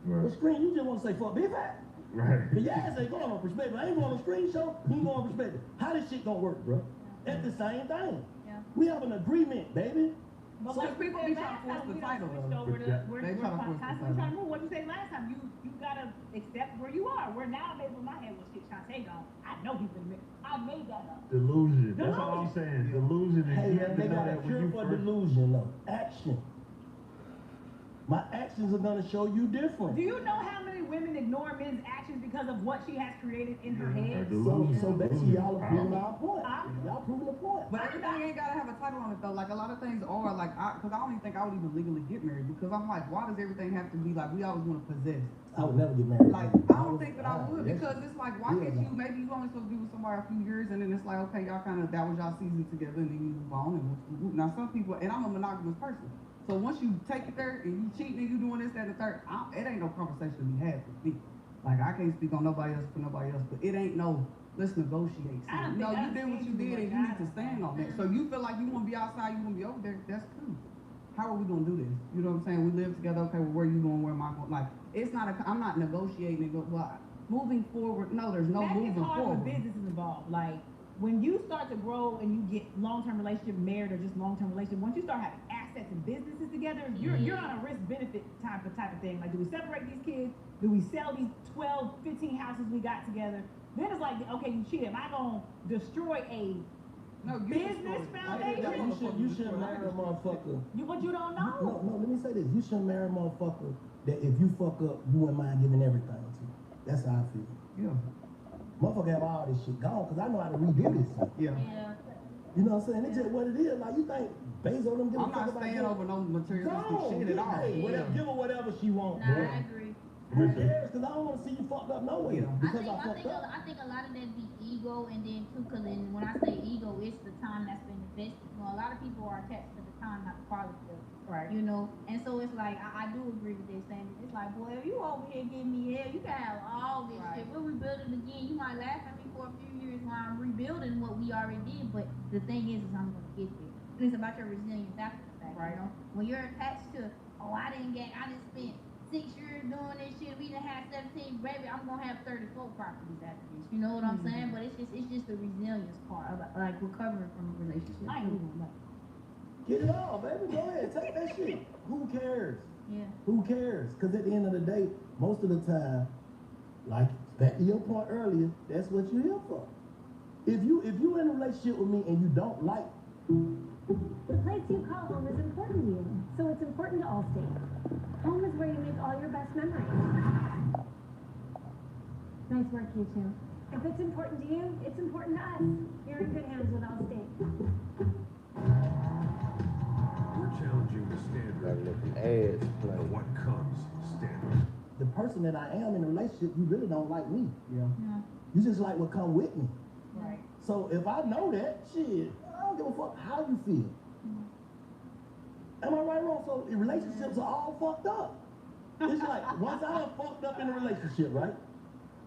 But Right. screen, you just want to say fuck big fact. Right. But your ass ain't going on perspective. I ain't going on screen show. You ain't going on perspective. How this shit gonna work, bro? It's the same thing. Yeah. We have an agreement, baby. But So like people we be said trying to last force time, the we done title, switched though. over But to- that- we're They try to force the constantly title. trying to move. What you said last time, you gotta accept where you are. Where now I'm able in my head, well, shit, Shantae gone. I know he's been married. I made that up. Delusion. That's all I'm saying. Delusion is Hey, you man, have they to know got a that when cure you for first. delusion, though. Action. My actions are gonna show you different. Do you know how many women ignore men's actions because of what she has created in her head? So basically, y'all are proving Power. our point. Y'all proving the point. But everything ain't gotta have a title on it though. Like a lot of things are like, cause I don't even think I would even legally get married, because I'm like, why does everything have to be like we always want to possess? I would never get married. Like I don't think that I would, because it's like, why can't you? Maybe you only supposed to be with somebody a few years, and then it's like, okay, y'all kind of that was y'all season together, and then you move on. And now some people, and I'm a monogamous person, so once you take it there and you cheating and you doing this, that, and the third, it ain't no conversation to be had with me. Like I can't speak on nobody else for nobody else, but it ain't no let's negotiate. I don't No, think you I've did what seen you people did, like and you need that. to stand on that. So you feel like you want to be outside, you want to be over there, that's cool. How are we gonna do this? You know what I'm saying? We live together. Okay, well, where you going? Where am I going? Like, it's not. I'm not negotiating. Well, moving forward. No, there's no That moving is hard forward. when business is involved. Like when you start to grow and you get long-term relationship, married or just long-term relationship, once you start having assets and businesses together, you're on a risk-benefit type of thing. Like, do we separate these kids? Do we sell these 12, 15 houses we got together? Then it's like, okay, you cheated. Am I gonna destroy a No, you business foundation? You should marry a motherfucker. But you don't No, know. let me say this. You shouldn't marry a motherfucker that if you fuck up, you wouldn't mind giving everything to. That's how I feel. Yeah. Motherfucker have all this shit gone, because I know how to redo this shit. Yeah. Yeah. You know what I'm saying? It's just what it is. Like, you think Bezos them give a I'm fuck not about staying that? over no materialistic No, shit at all. hey, whatever, give her whatever she wants, Nah, bro. I agree. Who cares? Because I don't want to see you fucked up no way. Yeah. Because I I fucked think, up. I think a lot of that be ego, and then too, because when I say ego, it's the time that's been invested. You know, a lot of people are attached to the time, not the quality of it. Right. You know, and so it's like I do agree with this saying. It's like, boy, if you over here giving me hell, you can have all this Right. shit. We'll rebuild it again. You might laugh at me for a few years while I'm rebuilding what we already did, but the thing is I'm gonna get there. And it's about your resilience after the fact. Right. You know, when you're attached to, I didn't spend 6 years doing this shit. We done had 17, baby. I'm gonna have 34 properties after this. You know what I'm saying? But it's just the resilience part of like recovering from a relationship. I ain't even gonna lie. Get it all, baby. Go ahead. Take that shit. Who cares? Yeah. Who cares? Because at the end of the day, most of the time, like back to your point earlier, that's what you're here for. If you in a relationship with me and you don't like, The place you call home is important to you, so it's important to Allstate. Home is where you make all your best memories. Nice work, you two. If it's important to you, it's important to us. You're in good hands with Allstate. We're challenging the Like standard. looking ads play. And what comes standard? the person that I am in a relationship, you really don't like me. Yeah. Yeah. You just like what come with me. Right. So if I know that, shit, I don't give a fuck how you feel. Am I right or wrong? So relationships are all fucked up. It's like, once I am fucked up in a relationship, right?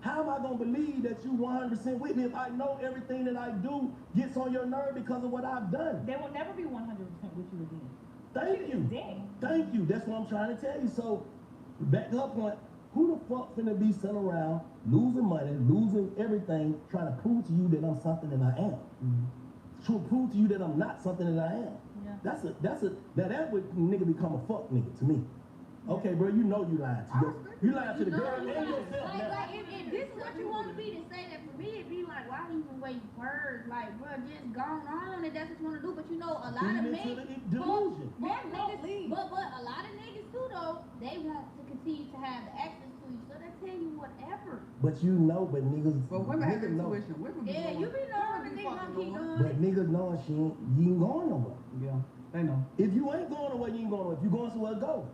How am I gonna believe that you 100% with me if I know everything that I do gets on your nerve because of what I've done? They will never be 100% with you again. Thank She you. is dead. Thank you. That's what I'm trying to tell you. So, back to her point, who the fuck finna be sitting around losing money, losing everything, trying to prove to you that I'm something that I am? To prove to you that I'm not something that I am. Yeah. That would nigga become a fuck nigga to me. Okay, bro, you know you lying to you. You lying to the girl and yourself now. Like if this is what you want to be, to say that for me, it'd be like, why even wait words? Like, bro, just gone on if that's what you want to do. But you know, a lot of Feed men, into the delusion. but won't leave. but a lot of niggas too though, they want to continue to have the access to you, so they tell you whatever. But you know, but niggas, But women have niggas know. intuition. Women be Yeah, going- you be knowing women the be nigga gonna fucking keep going. doing But it. niggas knowing you ain't going nowhere. Yeah, they know. If you ain't going nowhere, you ain't going nowhere. If you going somewhere, go.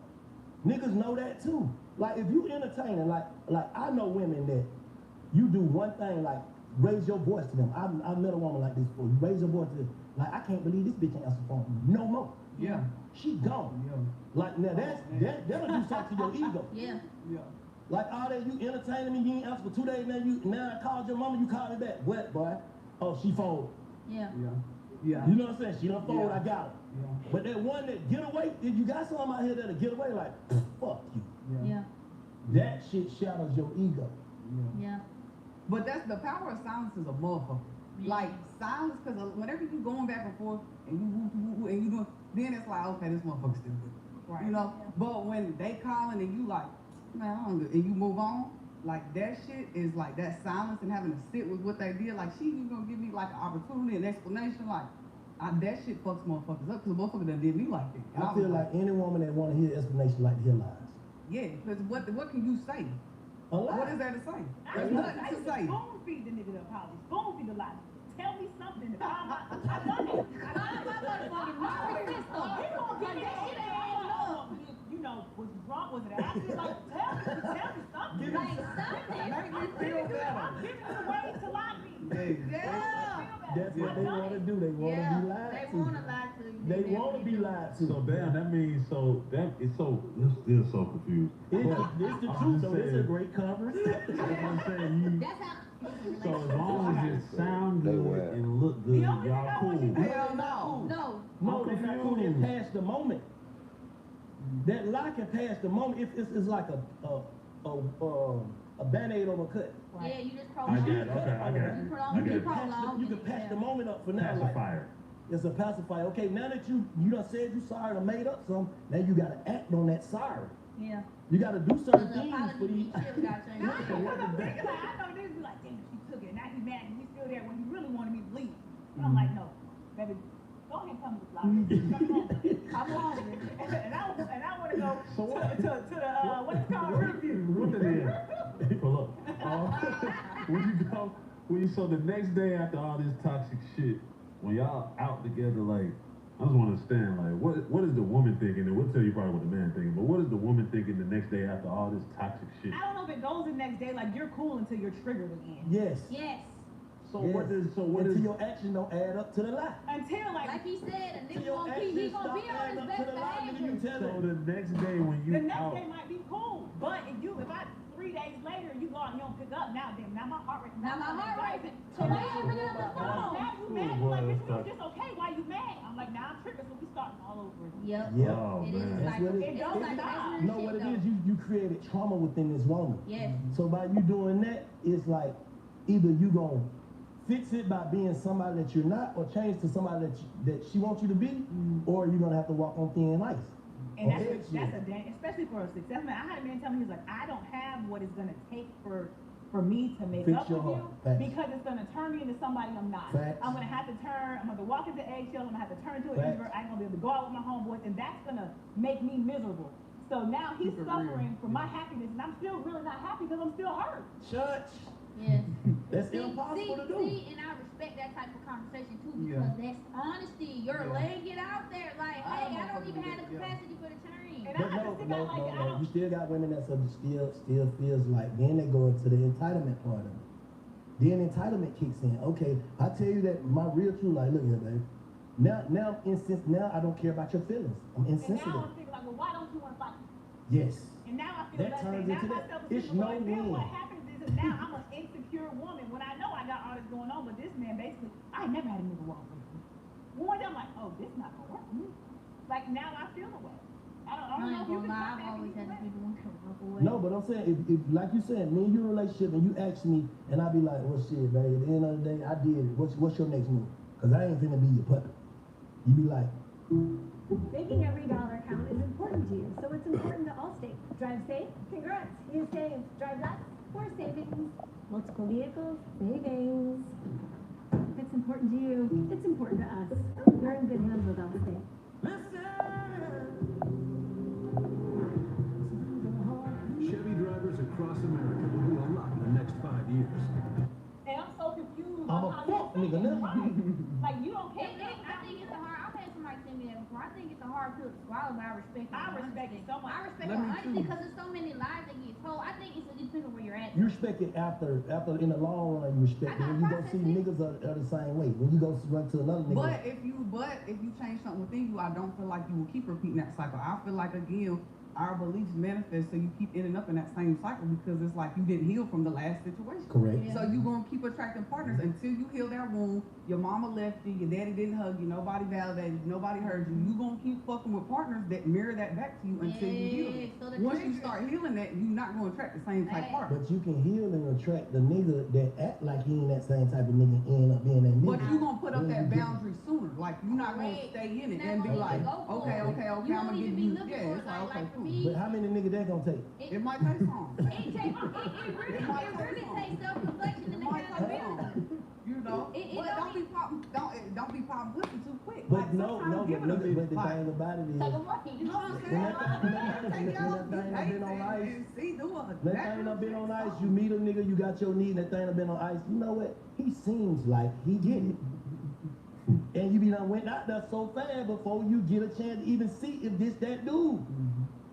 Niggas know that too. Like if you entertaining, like I know women that you do one thing, like raise your voice to them. I met a woman like this before. You raise your voice to them. Like I can't believe this bitch ain't answer the phone no more. Yeah. She gone. Yeah. Like now that'll do something to your ego. Yeah. Yeah. Like all that you entertaining me, you ain't answer for 2 days. Now I called your mama, you called me back. What boy? Oh, she phoned. Yeah. Yeah. Yeah. You know what I'm saying? She done phoned. Yeah. I got her. Yeah. But that one that get away, if you got some out here that'll get away, like fuck you. Yeah. That shit shatters your ego. Yeah. But that's the power of silence is a motherfucker. Like silence, because whenever you going back and forth and you woo, and you doing, then it's like, okay, this motherfucker's still good. Right. You know. But when they calling and you like, man, I don't do, and you move on, like that shit is like that silence and having to sit with what they did. Like she even gonna give me like an opportunity, an explanation. Like that shit fucks motherfuckers up because a motherfucker done did me like that. And I was feel like any woman that want to hear explanation like to hear lies. yeah, because what can you say? A lie. What is there to say? I There's used nothing to to say. spoon feed the nigga the apology. Spoon feed the lie. Tell me something. I done it. I done it. You gonna give me that shit and I don't know. You know, was you drunk? Was it an accident? Like, tell me something. Like something. Make me feel better. I'm giving you a way to lie me. Yeah. That's what they want to do. They want to be lied They to. want to lie to you. They want to be lied to. So damn, that means it's still so confused. It's the truth. So it's a great conference. That's what I'm saying. That's how. So as long as it sound They good will. and look good, The only thing y'all I cool. want you to Hell no. No. No, they're not cool. They pass the moment. That lie can pass the moment. It's like a Band-Aid over a cut. Yeah, you just I prolong. got it. Okay, I got it. You prolong. I You got it. prolong. You can patch the moment up for now. Like, Pacifier. it's a pacifier. Okay, now that you done said you sorry and made up some, now you gotta act on that sorry. Yeah. You gotta do certain The things for apology these. shit got changed. I know niggas be like, damn, she took it. Now he mad and he's still there when he really wanted me to leave. But I'm like, no, baby, go ahead and come to the flower. I'm hungry. And I want to go So what? to the, what's it called, review. What it is? Pull up. So the next day after all this toxic shit, when y'all out together, like, I just want to understand, like, what is the woman thinking? And we'll tell you probably what the man thinking, but what is the woman thinking the next day after all this toxic shit? I don't know if it goes the next day, like you're cool until you're triggered again. Yes. Yes. So Yes. what is Until your action don't add up to the lie. Until like Like he said, a Till nigga your gonna actions he gonna stop be on adding his up best to the lie, nigga, you behavior. tell so him. the next day when you the next out, day might be cool, but if I 3 days later you go out and you don't pick up, now my heart rate. Now my heart rising. So So why now you picking up the phone? Now you mad? You like, bitch, we was just okay. Why you mad? I'm like, now I'm triggered, so we starting all over again. Yep. Yeah. oh It is man, That's like what it it's don't like stop. that's You know what it is? though. You created trauma within this woman. Yes. So by you doing that, it's like either you gonna fix it by being somebody that you're not, or change to somebody that she wants you to be, or you're gonna have to walk on thin ice. And On that's eggshells. a dang, especially for a success man. I had a man tell me, he's like, I don't have what it's gonna take for me to make Fix up your with heart. you, Facts. because it's gonna turn me into somebody I'm not. Facts. I'm gonna have to walk into eggshells, I'm gonna have to turn into an Facts. introvert, I ain't gonna be able to go out with my homeboys, and that's gonna make me miserable. So now he's Keep it suffering real. for my happiness, and I'm still really not happy because I'm still hurt. Church. Yes. That's impossible to do. See, and I respect that type of conversation too, Yeah. because that's honesty. You're Yeah. laying it out there, like, hey, I don't even have the Yeah. capacity for the change. And But I just think I like it. I no. don't. You still got women that still feels like, then they go into the entitlement part of it. Then entitlement kicks in. Okay, I tell you that my real truth, like, look here, babe. Now I don't care about your feelings. I'm And now insensitive. I'm thinking like, well, why don't you want to fight? Yes. And now I feel That less turns than. Now into my that. self-esteem It's is going no down. win. What happens is now I'm an insecure woman when I know I got all this going on, but this man basically, I never had a nigga walk with me. One day I'm like, oh, this not gonna work for me. Like now I feel the way. I don't I know ain't if you gonna can lie, find I've that always had either the way. people who can walk away. No, but I'm saying, if like you said, me and you in a relationship and you ask me, and I be like, well, shit, babe, at the end of the day, I did it. What's your next move? Because I ain't finna be your puppet. You be like, Making every dollar count is important to you, so it's important to Allstate. Drive safe? Congrats, you saved. Drive less? More savings. Multiple vehicles? Savings. If it's important to you, it's important to us. We're in good hands with Allstate. Chevy drivers across America will do a lot in the next 5 years. And I'm so confused I'm on a how fuck you nigga now. right. Like you don't care. I think it's a hard. I've had somebody tell me that before. I think it's a hard pill to swallow, but I respect it. I respect it so much. I respect Let your me honesty too. because there's so many lies that get told. I think it's depends on where you're at. you respect it after in the long run, you respect it. I gotta When you go process see it. niggas are the same way. When you go run to another nigga. But if you change something within you, I don't feel like you will keep repeating that cycle. I feel like again, our beliefs manifest, so you keep ending up in that same cycle because it's like you didn't heal from the last situation. Correct. Yeah. So you gonna keep attracting partners until you heal that wound. Your mama left you, your daddy didn't hug you, nobody validated you, nobody heard you. You gonna keep fucking with partners that mirror that back to you until you heal it. So the Once you trigger- start healing that, you're not gonna attract the same type Hey. partner. But you can heal and attract the nigga that act like he ain't that same type of nigga and end up being that nigga. But you gonna put up When that you get- boundary sooner. Like you're not gonna Correct. stay in it Not and be gonna like, even go for okay, it. okay, You I'm don't gonna even give be you. looking Yeah, for it's it. like okay, for cool. me, But how many niggas that gonna take? It might take some. it really takes self-reflection and It might take accountability. some. You know, It but don't don't be popping pussy too quick. But Like, no, sometimes give it a but the minute. thing Like, about it is, Take a break. you know what I'm When saying? that thing- Take it out, when that thing you done been on taste it, ice, and see, do a that thing background done been check, on ice, you something. meet a nigga, you got your need, and that thing done been on ice, you know what? He seems like he get it. And you be done went out there so fast before you get a chance to even see if this that dude.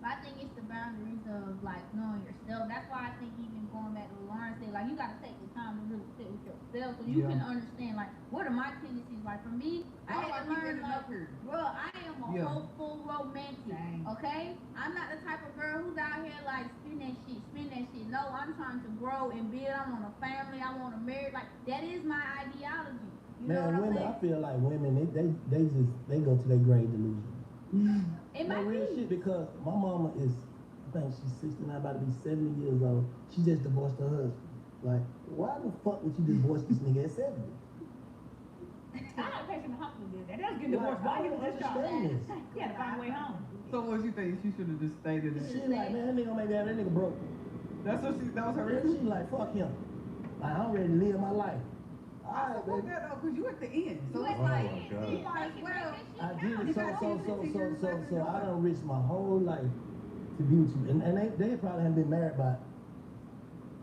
I think it's the boundaries of like knowing yourself. That's why I think even going back to what Lauren said, like you gotta take the time to really sit with yourself so you Yeah. can understand like what are my tendencies. Like for me, I Why had to do I keep learn ending like, up here? bro, I am a Yeah. hopeful romantic. Dang. Okay, I'm not the type of girl who's out here like spin that shit. No, I'm trying to grow and build. I want a family. I want a marriage. Like that is my ideology. You know Man, what I'm women, I saying? feel like women, they go to their grave delusion. It No might real be. shit, because my mama is, I think she's 69, about to be 70 years old. She just divorced her husband. Like, why the fuck would you divorce this nigga at 70? I had a patient in the hospital did that. They was getting Like, divorced. Why I he don't was discharged? understand this. He had to find a way home. So what you think? She should have just stayed in She it. like, man, that nigga gonna make me have that nigga broke. That was her And reason. she like, fuck him. Like, I'm ready to live my life. I Alright, support baby. that though, cause you at the end. So You it's at Oh like, my God. You might as well. I did it You got 10, 15 years left in so your I life. done risked my whole life to be with you. And they probably haven't been married by,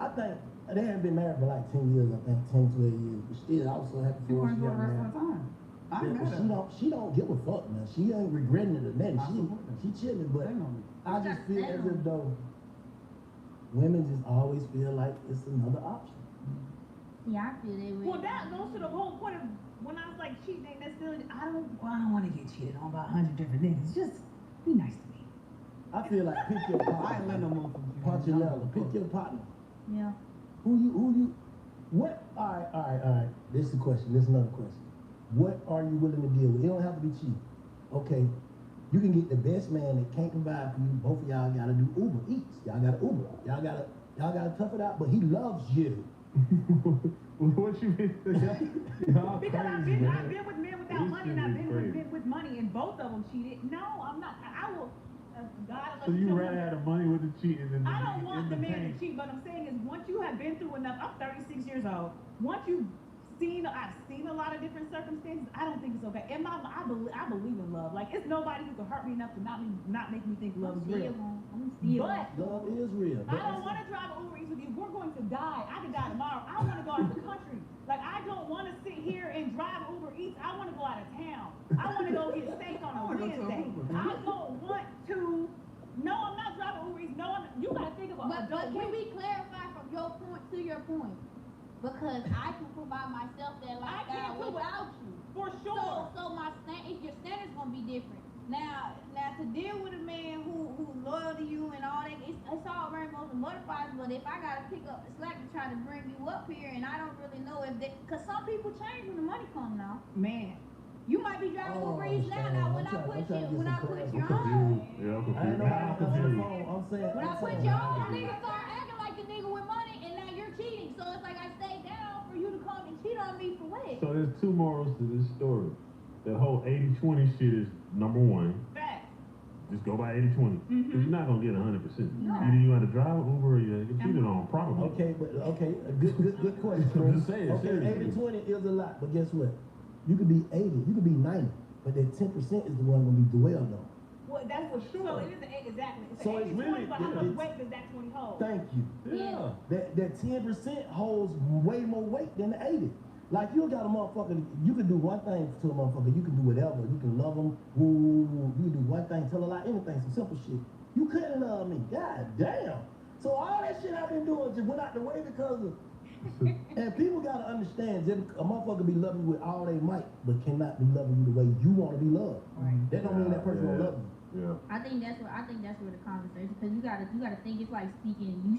I think, they haven't been married for like 10 years, I think, 10, 12 years. But still, I was so happy you for her. want She to do got the rest married. of the time. I'm Yeah, mad at she don't give a fuck, man. She ain't regretting it or nothing. I support that. She chilling, but Stand on me. I just feel as if though women just always feel like it's another option. Yeah, I feel that way. Well, that goes to the whole point of when I was like cheating ain't necessarily. I don't want to get cheated on by 100 different niggas. Just be nice to me. I feel like pick your I partner. ain't letting no motherfucker. Punchinella. Pick your partner. Yeah. Who you, what, all right. This is the question, this is another question. What are you willing to deal with? It don't have to be cheap. Okay, you can get the best man that can't provide for you. Both of y'all gotta do Uber Eats. Y'all gotta Uber. Y'all gotta tough it out, but he loves you. What you mean? Y'all Because I've crazy, been man. with men without This money, shit and I've is been crazy. with men with money, and both of them cheated. No, I'm not. I will. God, So you rather have the money with the cheating than the I don't want the man pain. to cheat, but I'm saying is once you have been through enough, I'm 36 years old. Once I've seen a lot of different circumstances, I don't think it's okay. And I believe in love. Like it's nobody who can hurt me enough to not make me think love is real. But Love is real. I don't want to drive an Uber Eats with you. We're going to die. I could die tomorrow. I want to go out of the country. Like I don't want to sit here and drive Uber Eats. I want to go out of town. I want to go get steak on a Wednesday. I don't want to. No, I'm not driving Uber Eats. No, you gotta think about it. But can we clarify from your point to your point? Because I can provide myself that lifestyle without you. For sure. So your standard's gonna be different. Now to deal with a man who's loyal to you and all that, it's all rainbows and butterflies. But if I gotta pick up the slack to try to bring you up here, and I don't really know because some people change when the money comes now. Man. You might be driving Uber Eats now. Now when I put you on, Yeah, I'm I'm saying. when I put you on, the nigga start acting like the nigga with money, and now you're cheating. So it's like I stay down for you to come and cheat on me for what? So there's two morals to this story. That whole 80-20 shit is number one. Fact. Just go by 80-20. Mm-hmm. You're not gonna get 100%. No. Either you gotta drive Uber or you get cheated on, probably. Okay, a good question. I'm just saying, Okay, seriously. 80-20 is a lot, but guess what? You could be 80, you could be 90, but that 10% is the one gonna be dwelled on. Well, that's for sure. So it is exactly. It's So it's 80-20, really- but how much weight does that 20 hold? Thank you. Yeah. That 10% holds way more weight than the 80. Like you got a motherfucker, you can do one thing to a motherfucker, you can do whatever. You can love them, you can do one thing, tell a lie, anything, some simple shit. You couldn't love me, god damn. So all that shit I've been doing just went out the way because of, and people gotta understand, just a motherfucker be loving you with all they might, but cannot be loving you the way you want to be loved. Right. That don't mean that person will love you. Yeah. I think that's where the conversation, because you gotta think it's like you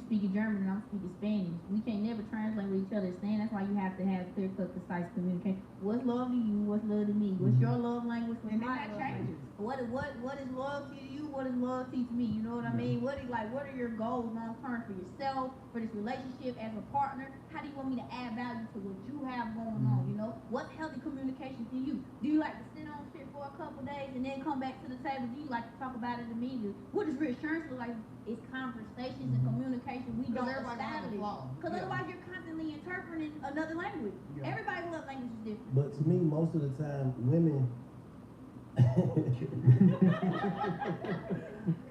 speaking German and I'm speaking Spanish. We can't never translate what each other is saying. That's why you have to have clear cut, concise communication. What's love to you? What's love to me? What's your love language? What's And then my that love language? changes. What is loyalty to you? What is loyalty to me? You know what I mean? What are your goals long term for yourself, for this relationship as a partner? How do you want me to add value to what you have going on? You know, what's healthy communication to you? Do you like to sit on shit for a couple days and then come back to the table? Do you like to talk about it immediately? What does reassurance look like? It's conversations and communication we don't establish. Because otherwise you're constantly interpreting another language. Yeah. Everybody's love language is different. But to me, most of the time, women.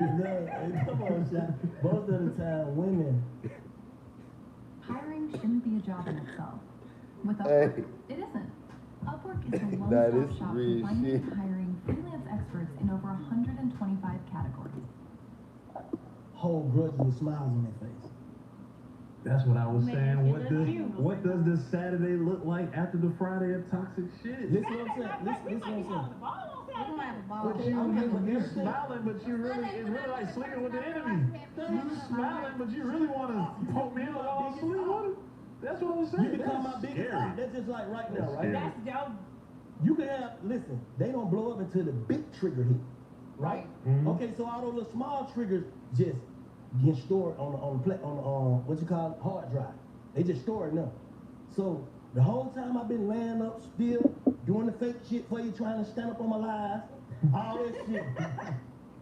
No, come on, Shaq. Most of the time, women. Hiring shouldn't be a job in itself. With Hey. Upwork, it isn't. Upwork is the That one-stop is shop real for finding shit. and hiring freelance experts in over 125 categories. Whole grudge with smiles on their face. That's what I was Man, saying. it What looks does cute. what does this Saturday look like after the Friday of toxic shit? Listen what I'm saying. We Listen might be what I'm having a ball on We're gonna have a ball. But you, Okay, but you're okay. smiling, but you really, it's really like sleeping with the enemy. You smiling, but you really want to poke me in the wall and sleep with it. That's what I'm saying. You become my That's biggest scary. op. That's just like right now, That's right? scary. That's dope. You can have, listen, they don't blow up until the big trigger hit, right? Mhm. Okay, so all those little small triggers just get stored on what you call it, hard drive. They just store it now. So the whole time I've been laying up still, doing the fake shit for you, trying to stand up on my lies, all that shit.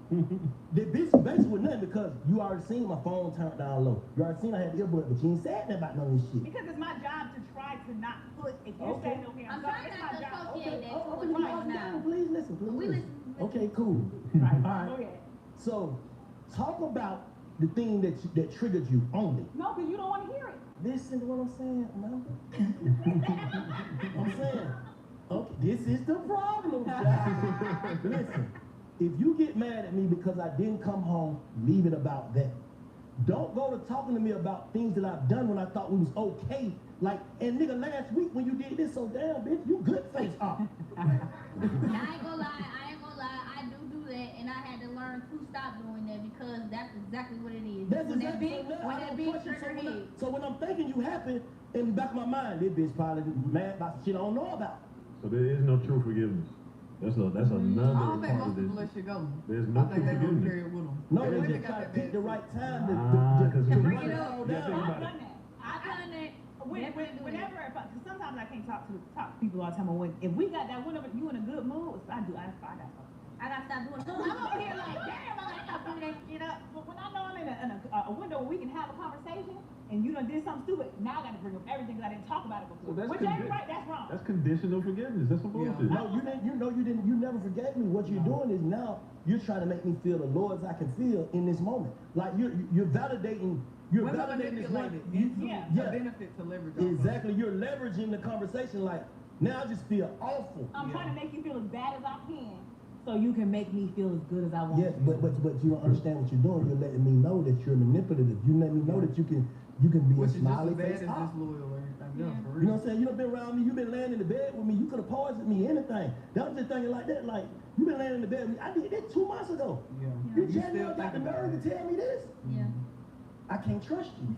The bitch basically with nothing because you already seen my phone turned down low. You already seen I had earbud, but you ain't said nothing about none of this shit. Because it's my job to try to not put, if you're Okay. saying okay, I'm I'm sorry, trying it's not my to job. associate that to Oh, what you you're guys doing now. down, please listen, please We listen. listen. Okay, cool. Right. All Go right. ahead. So, talk about the thing that triggered you only. No, because you don't want to hear it. Listen to what I'm saying, Amanda. I'm saying, Okay, this is the problem, child. Listen, if you get mad at me because I didn't come home, leave it about that. Don't go to talking to me about things that I've done when I thought we was okay. Like, and nigga, last week when you did this, so damn, bitch, you good face off. I ain't gonna lie, I do that, and I had to learn to stop doing that because that's exactly what it is. That's when exactly when that big trigger hit. So when I'm thinking you happen, in the back of my mind, this bitch probably mad about shit I don't know about. So there is no true forgiveness. That's another I don't think part most of people this. let shit go. There's no I think they true gonna forgiveness. carry it with them. No, They they really just got try to that pick the bad right time Ah, to 'cause bring when it you- all Yeah, down. think I've about it. done that. I've done that. Whenever, because sometimes I can't talk to people all the time. But if we got that, whenever you in a good mood, I got something. I gotta stop doing it. I'm over here like, damn, I gotta stop doing that shit up. But when I know I'm in a window where we can have a conversation, and you done did something stupid, now I gotta bring up everything because I didn't talk about it before. So that's Which ain't right, that's wrong. That's conditional forgiveness. That's some bullshit. No, you never forgave me. What you're doing is now you're trying to make me feel the Lord as I can feel in this moment. Like you're validating. You're Women validating this manipulate one. it into a benefit to leverage off of. Exactly. You're leveraging the conversation. Like now I just feel awful. I'm trying to make you feel as bad as I can, so you can make me feel as good as I want. Yes, but you don't understand what you're doing. You're letting me know that you're manipulative. You let me know that you can be Which a is smiley just as face. bad as disloyal or anything else, for real. You know what I'm saying? You done been around me. You've been laying in the bed with me. You could have poisoned me, anything. That was just thinking like that. Like you been laying in the bed with me. I did that 2 months ago. Yeah. You You just still got the think about nerve it. to tell me this? Yeah. I can't trust you.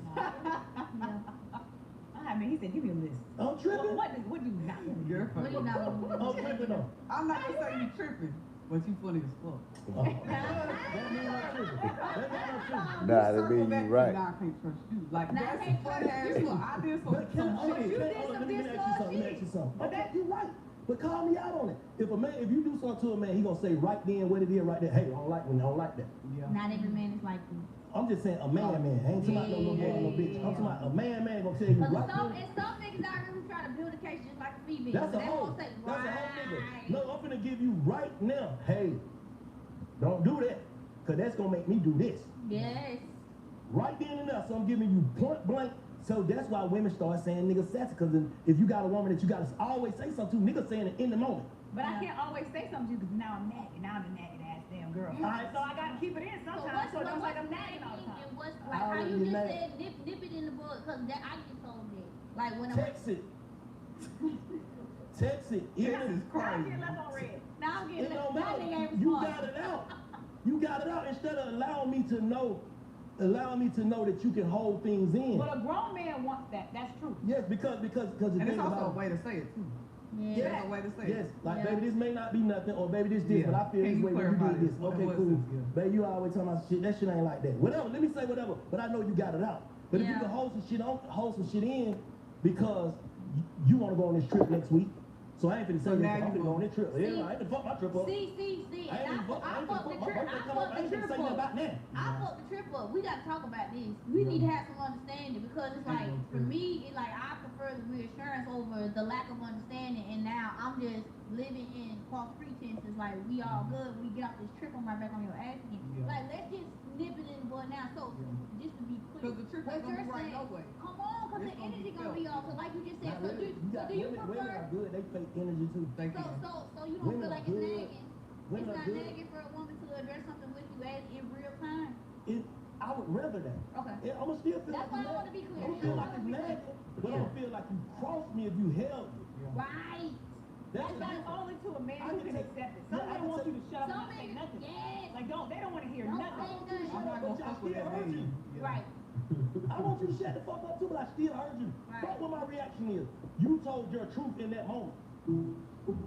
I mean, he said, give me a list. I'm tripping. What do you not want to do? You're What funny. you not gonna do? I'm tripping though. I'm not gonna say you tripping, but you funny as fuck. That mean I'm tripping. That mean I'm tripping. Nah, that Circle mean back you to, right. Nah, I can't trust you. Like, Nah, I that's can't funny trust ass you. fuck. I did But some hold on, you let did some me this ask you something. Let me ask you something. But Okay, that- you're right. But call me out on it. If you do something to a man, he gonna say right then what it is right there. Hey, I don't like when I don't like that. Yeah. Not every man is like you. I'm just saying a man. I ain't talking about no boy or no bitch. I'm talking about a man gonna tell you Cause right some then. niggas out here who try to build a case just like a female. That's a They hoe. won't say, That's a whole nigga. right. No, I'm finna give you right now. Hey, don't do that. Cause that's gonna make me do this. Yes. Right then and there. So I'm giving you point blank. So that's why women start saying nigga sassy. Cause if you got a woman that you gotta always say something to, niggas saying it in the moment. But I can't always say something to you because now I'm nagging. Now I'm the nagging ass damn girl. Alright. So I gotta keep it in sometimes. So it don't like I'm nagging all the time. And what's like how already you just mad. said nip it in the bud, cause that I get told that. Like when I'm Text it. Text it. Even This is if Now I'm crazy. getting left on red. now I'm getting it don't that matter. nigga ain't You responsible. got it out. You got it out instead of allowing me to know that you can hold things in. But a grown man wants that. That's true. Yes, because the And thing it's also a about way to say it too. Yeah. There's a way to say yes, it. like Yeah. baby, this may not be nothing, or baby, this, Yeah. but I feel Can this you way when you clarify did this. this? What Okay, was cool. this? Yeah. Baby, you always talking about shit. That shit ain't like that. Whatever. Let me say whatever, but I know you got it out. But if you Yeah. can hold some shit in, because you want to go on this trip next week, so I ain't finna say So this. now I'm you finna go on this trip. See? Yeah, I ain't finna fuck my trip up. See, I ain't and finna fuck. I I ain't fucked finna the fuck my trip. birthday I come up. I fucked ain't the finna trip say nothing up. about that. I fucked the trip up. We gotta talk about this. We need to have some understanding because it's like for me, it like I prefer the reassurance over the lack of understanding. And now I'm just living in false pretenses. Like we all good. We get off this trip, I'm right back on your ass again. Yeah. Like let's just nip it in the bud now. So just to be clear, Because the trip what ain't gonna you're be right saying, no way. come on, cause It's the gonna be energy gonna felt. be off. So like you just said, Not so really. do got you women prefer? are good. They fake energy too. Thank you. So you don't Women feel are like it's good. nagging? Women It's are not good. nagging for a woman to address something with you as in real time. I would rather that. Okay. Yeah, I'ma still feel That's like why I wanna be clear. I'ma feel like it's nagging, but I'ma feel like you crossed me if you held me. Right. That's That's the not difference. only to a man I who can can take- accept it. yeah, Some I men can want you take- to shut up and Some not say niggas, nothing. yes. Like they don't want to hear Don't nothing. say nothing. I'm not gonna fuck with that man. Yeah. Right. I want you to shut the fuck up too, but I still heard you. Right. Fuck what my reaction is. You told your truth in that moment.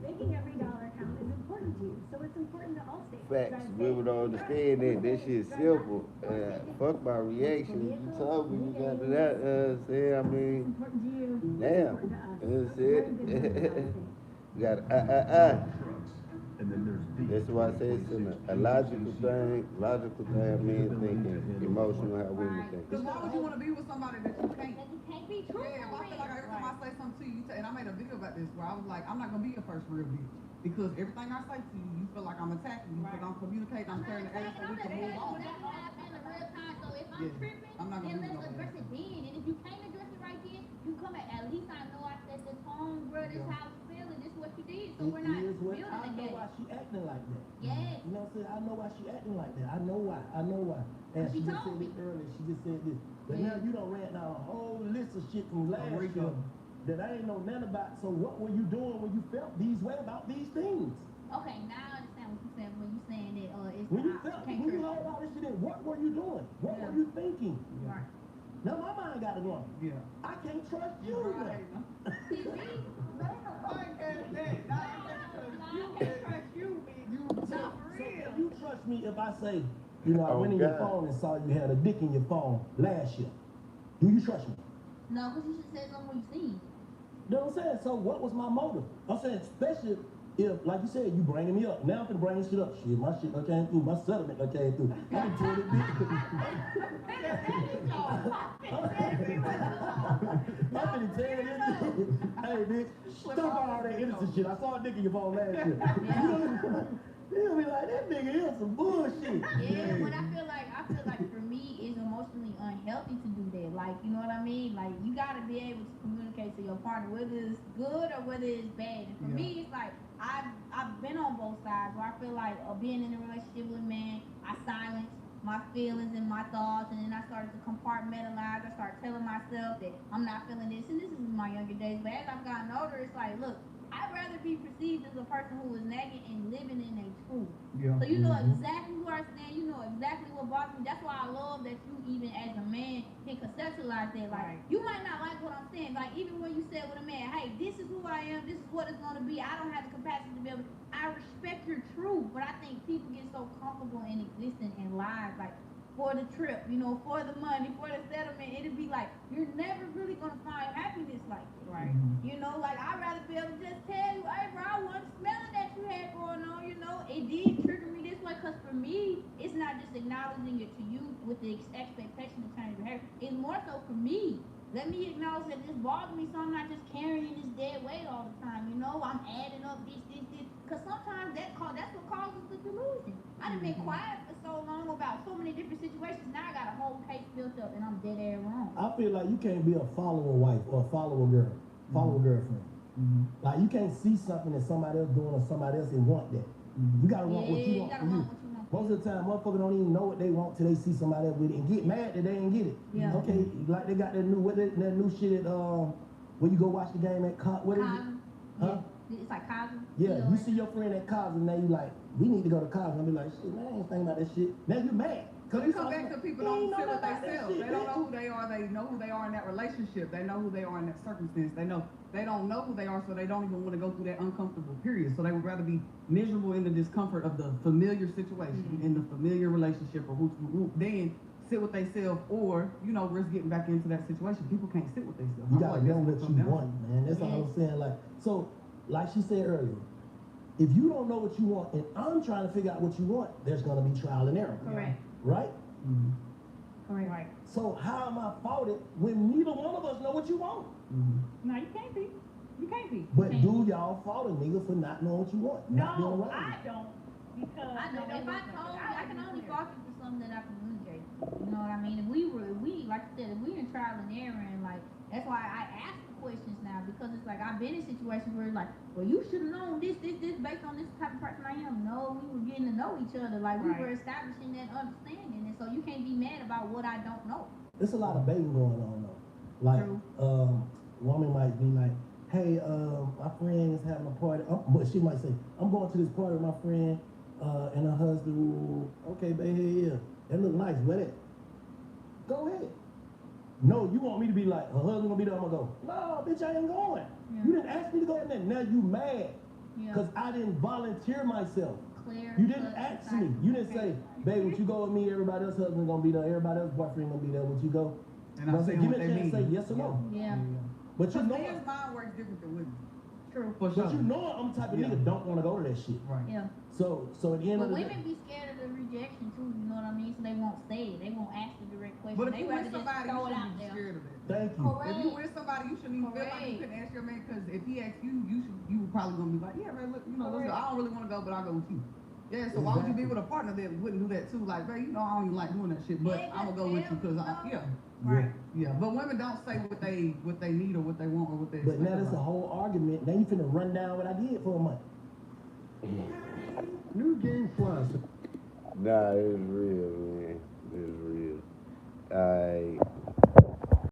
Making every dollar count is important to you, so it's important to all states. Facts. Women don't understand that. That shit's simple. Fuck my reaction. You told me you got to that. Say, I It's mean, important to you. It's damn. important to us. That's We're it. in business with policy. You got Trucks. And then there's D. That's why I say it's a logical thing. Logical thing, men thinking. Emotional, how women think. Because why would you want to be with somebody that you can't? That you can't be true Yeah, if I for feel like every time I real. say something to you, and I made a video about this where I was like, I'm not gonna be your first real bitch because everything I say to you, you feel like I'm attacking you because I'm communicating, I'm carrying the air so we can move on. That's what happened in real time. So if I'm Yeah. tripping, I'm not then gonna do let's no address it then. And if you can't address it right then, you come at least I know I set the tone, bro. This Yeah. how I was feeling. This what you did. so we're not is what building I a know gate. why she acting like that. Yes. You know what I'm saying? I know why she acting like that. I know why. I know why. And She she just told said me. it earlier. She just said this. But now you done ran down a whole list of shit from last Rico. year that I ain't know nothing about. So what were you doing when you felt these way about these things? Okay, now I understand what you're saying when you're saying that it's When you the felt, can't when you trust heard all this shit in, what were you doing? What Yeah. were you thinking? Right. Now my mind got it wrong. Yeah. I can't trust you. Right. now. See me? Not on the podcast, that. You can't trust you, man. You No, for So real. can you trust me if I say, you know, I Oh, went in your God. phone and saw you had a dick in your phone last year? Do you trust me? No, because you should say something you seen. You know what I'm saying? So what was my motive? I'm saying, especially if, like you said, you bringing me up. Now I'm finna bring this shit up. Shit, my shit done came through. My settlement done came through. I done told it, bitch. I'm finna tell this bitch. Hey, bitch, stop all that innocent shit. I saw a dick in your phone last year. He'll be like, that nigga is some bullshit. Yeah, but I feel like for me it's emotionally unhealthy to do that. Like, you know what I mean? Like, you gotta be able to communicate to your partner whether it's good or whether it's bad. And for me, it's like I've been on both sides where I feel like being in a relationship with a man, I silence my feelings and my thoughts, and then I started to compartmentalize. I started telling myself that I'm not feeling this, and this is in my younger days. But as I've gotten older, it's like, look, I'd rather be perceived as a person who is nagging and living in a truth. Yeah. So you know exactly where I stand. You know exactly what bothers me. That's why I love that you even as a man can conceptualize that. Like, Right. you might not like what I'm saying. Like, even when you said with a man, hey, this is who I am. This is what it's going to be. I don't have the capacity to be able to. I respect your truth. But I think people get so comfortable in existing in lies. Like, for the trip, you know, for the money, for the settlement, it'd be like, you're never really going to find happiness like this. Right. You know, like, I'd rather be able to just tell you, hey, bro, I wasn't smelling that you had going on, you know. It did trigger me this way, because for me, it's not just acknowledging it to you with the expectation to change behavior. It's more so for me. Let me acknowledge that this bothers me, so I'm not just carrying this dead weight all the time, you know. I'm adding up this. Because sometimes that's what causes the delusion. I done been quiet for so long about so many different situations, now I got a whole case built up, and I'm dead ass wrong. I feel like you can't be a follower wife or a follower girl, girlfriend. Like, you can't see something that somebody else doing or somebody else and want that. You gotta want what you want for you. Most of the time, motherfuckers don't even know what they want till they see somebody else with it and get mad that they ain't get it. Yeah. Okay, like they got that new shit at where you go watch the game at what is it? Cosm. Huh? Yeah. It's like Cosm. Yeah, you see your friend at Cosm, now you like, we need to go to Cosm. I be like, shit, man, I ain't thinking about that shit. Now you mad. Cause it come back to people don't sit with that themselves. shit, They don't bitch. know who they are. They know who they are in that relationship. They know who they are in that circumstance. They don't know who they are, so they don't even want to go through that uncomfortable period. So they would rather be miserable in the discomfort of the familiar situation, in the familiar relationship, or who then sit with themselves, or risk getting back into that situation. People can't sit with themselves. You gotta know what you want, man. That's all I'm saying. Like she said earlier, if you don't know what you want, and I'm trying to figure out what you want, there's gonna be trial and error. Correct. Right? Correct. Right. So how am I faulted when neither one of us know what you want? No, you can't be. You can't be. But do y'all fault a nigga for not knowing what you want? Not being No, around I you? don't. Because I know if I told you, I can only fault you for something that I communicate. You know what I mean? If we like I said, if we in trial and error, and like that's why I ask the questions now, because it's like I've been in situations where it's like, well, you should have known this based on this type of person I am. No, we were getting to know each other, like we were establishing that understanding, and so you can't be mad about what I don't know. There's a lot of baiting going on though. Like, woman might be like, hey, my friend is having a party. But she might say, I'm going to this party with my friend and her husband. Ooh, okay, baby, yeah. That look nice. Where that? Go ahead. No, you want me to be like, her husband gonna be there, I'm gonna go. No, bitch, I ain't going. Yeah. You didn't ask me to go in there. Now you mad. Yeah. Because I didn't volunteer myself. Clear. You didn't ask me. You didn't say, babe, would you go with me? Everybody else's husband gonna be there. Everybody else's boyfriend gonna be there. Would you go? And You know I'm what I'm saying? saying Give what me a they chance to say mean. yes or no. Yeah. But you Because know men's mind works different than women. True. For sure. But you know I'm the type of nigga don't want to go to that shit. Right. Yeah. So at the end But of the women day, be scared of the rejection too, you know what I mean? So they won't say it. They won't ask the direct question. But if They you rather with just somebody, you throw it out shouldn't be there. scared of it. thank you. Correct. If you with somebody, you shouldn't even feel like you couldn't ask your man, because if he asks you, you were probably gonna be like, yeah, man, look, listen, I don't really want to go, but I'll go with you. Yeah, so why would you be with a partner that wouldn't do that too? Like, babe, you know, I don't even like doing that shit, but I'm gonna go with you because yeah. But women don't say what they need or what they want or what they But expect. now that's a whole argument. Now you finna run down what I did for a month. New Game Plus. Nah, it's real, man. It's real.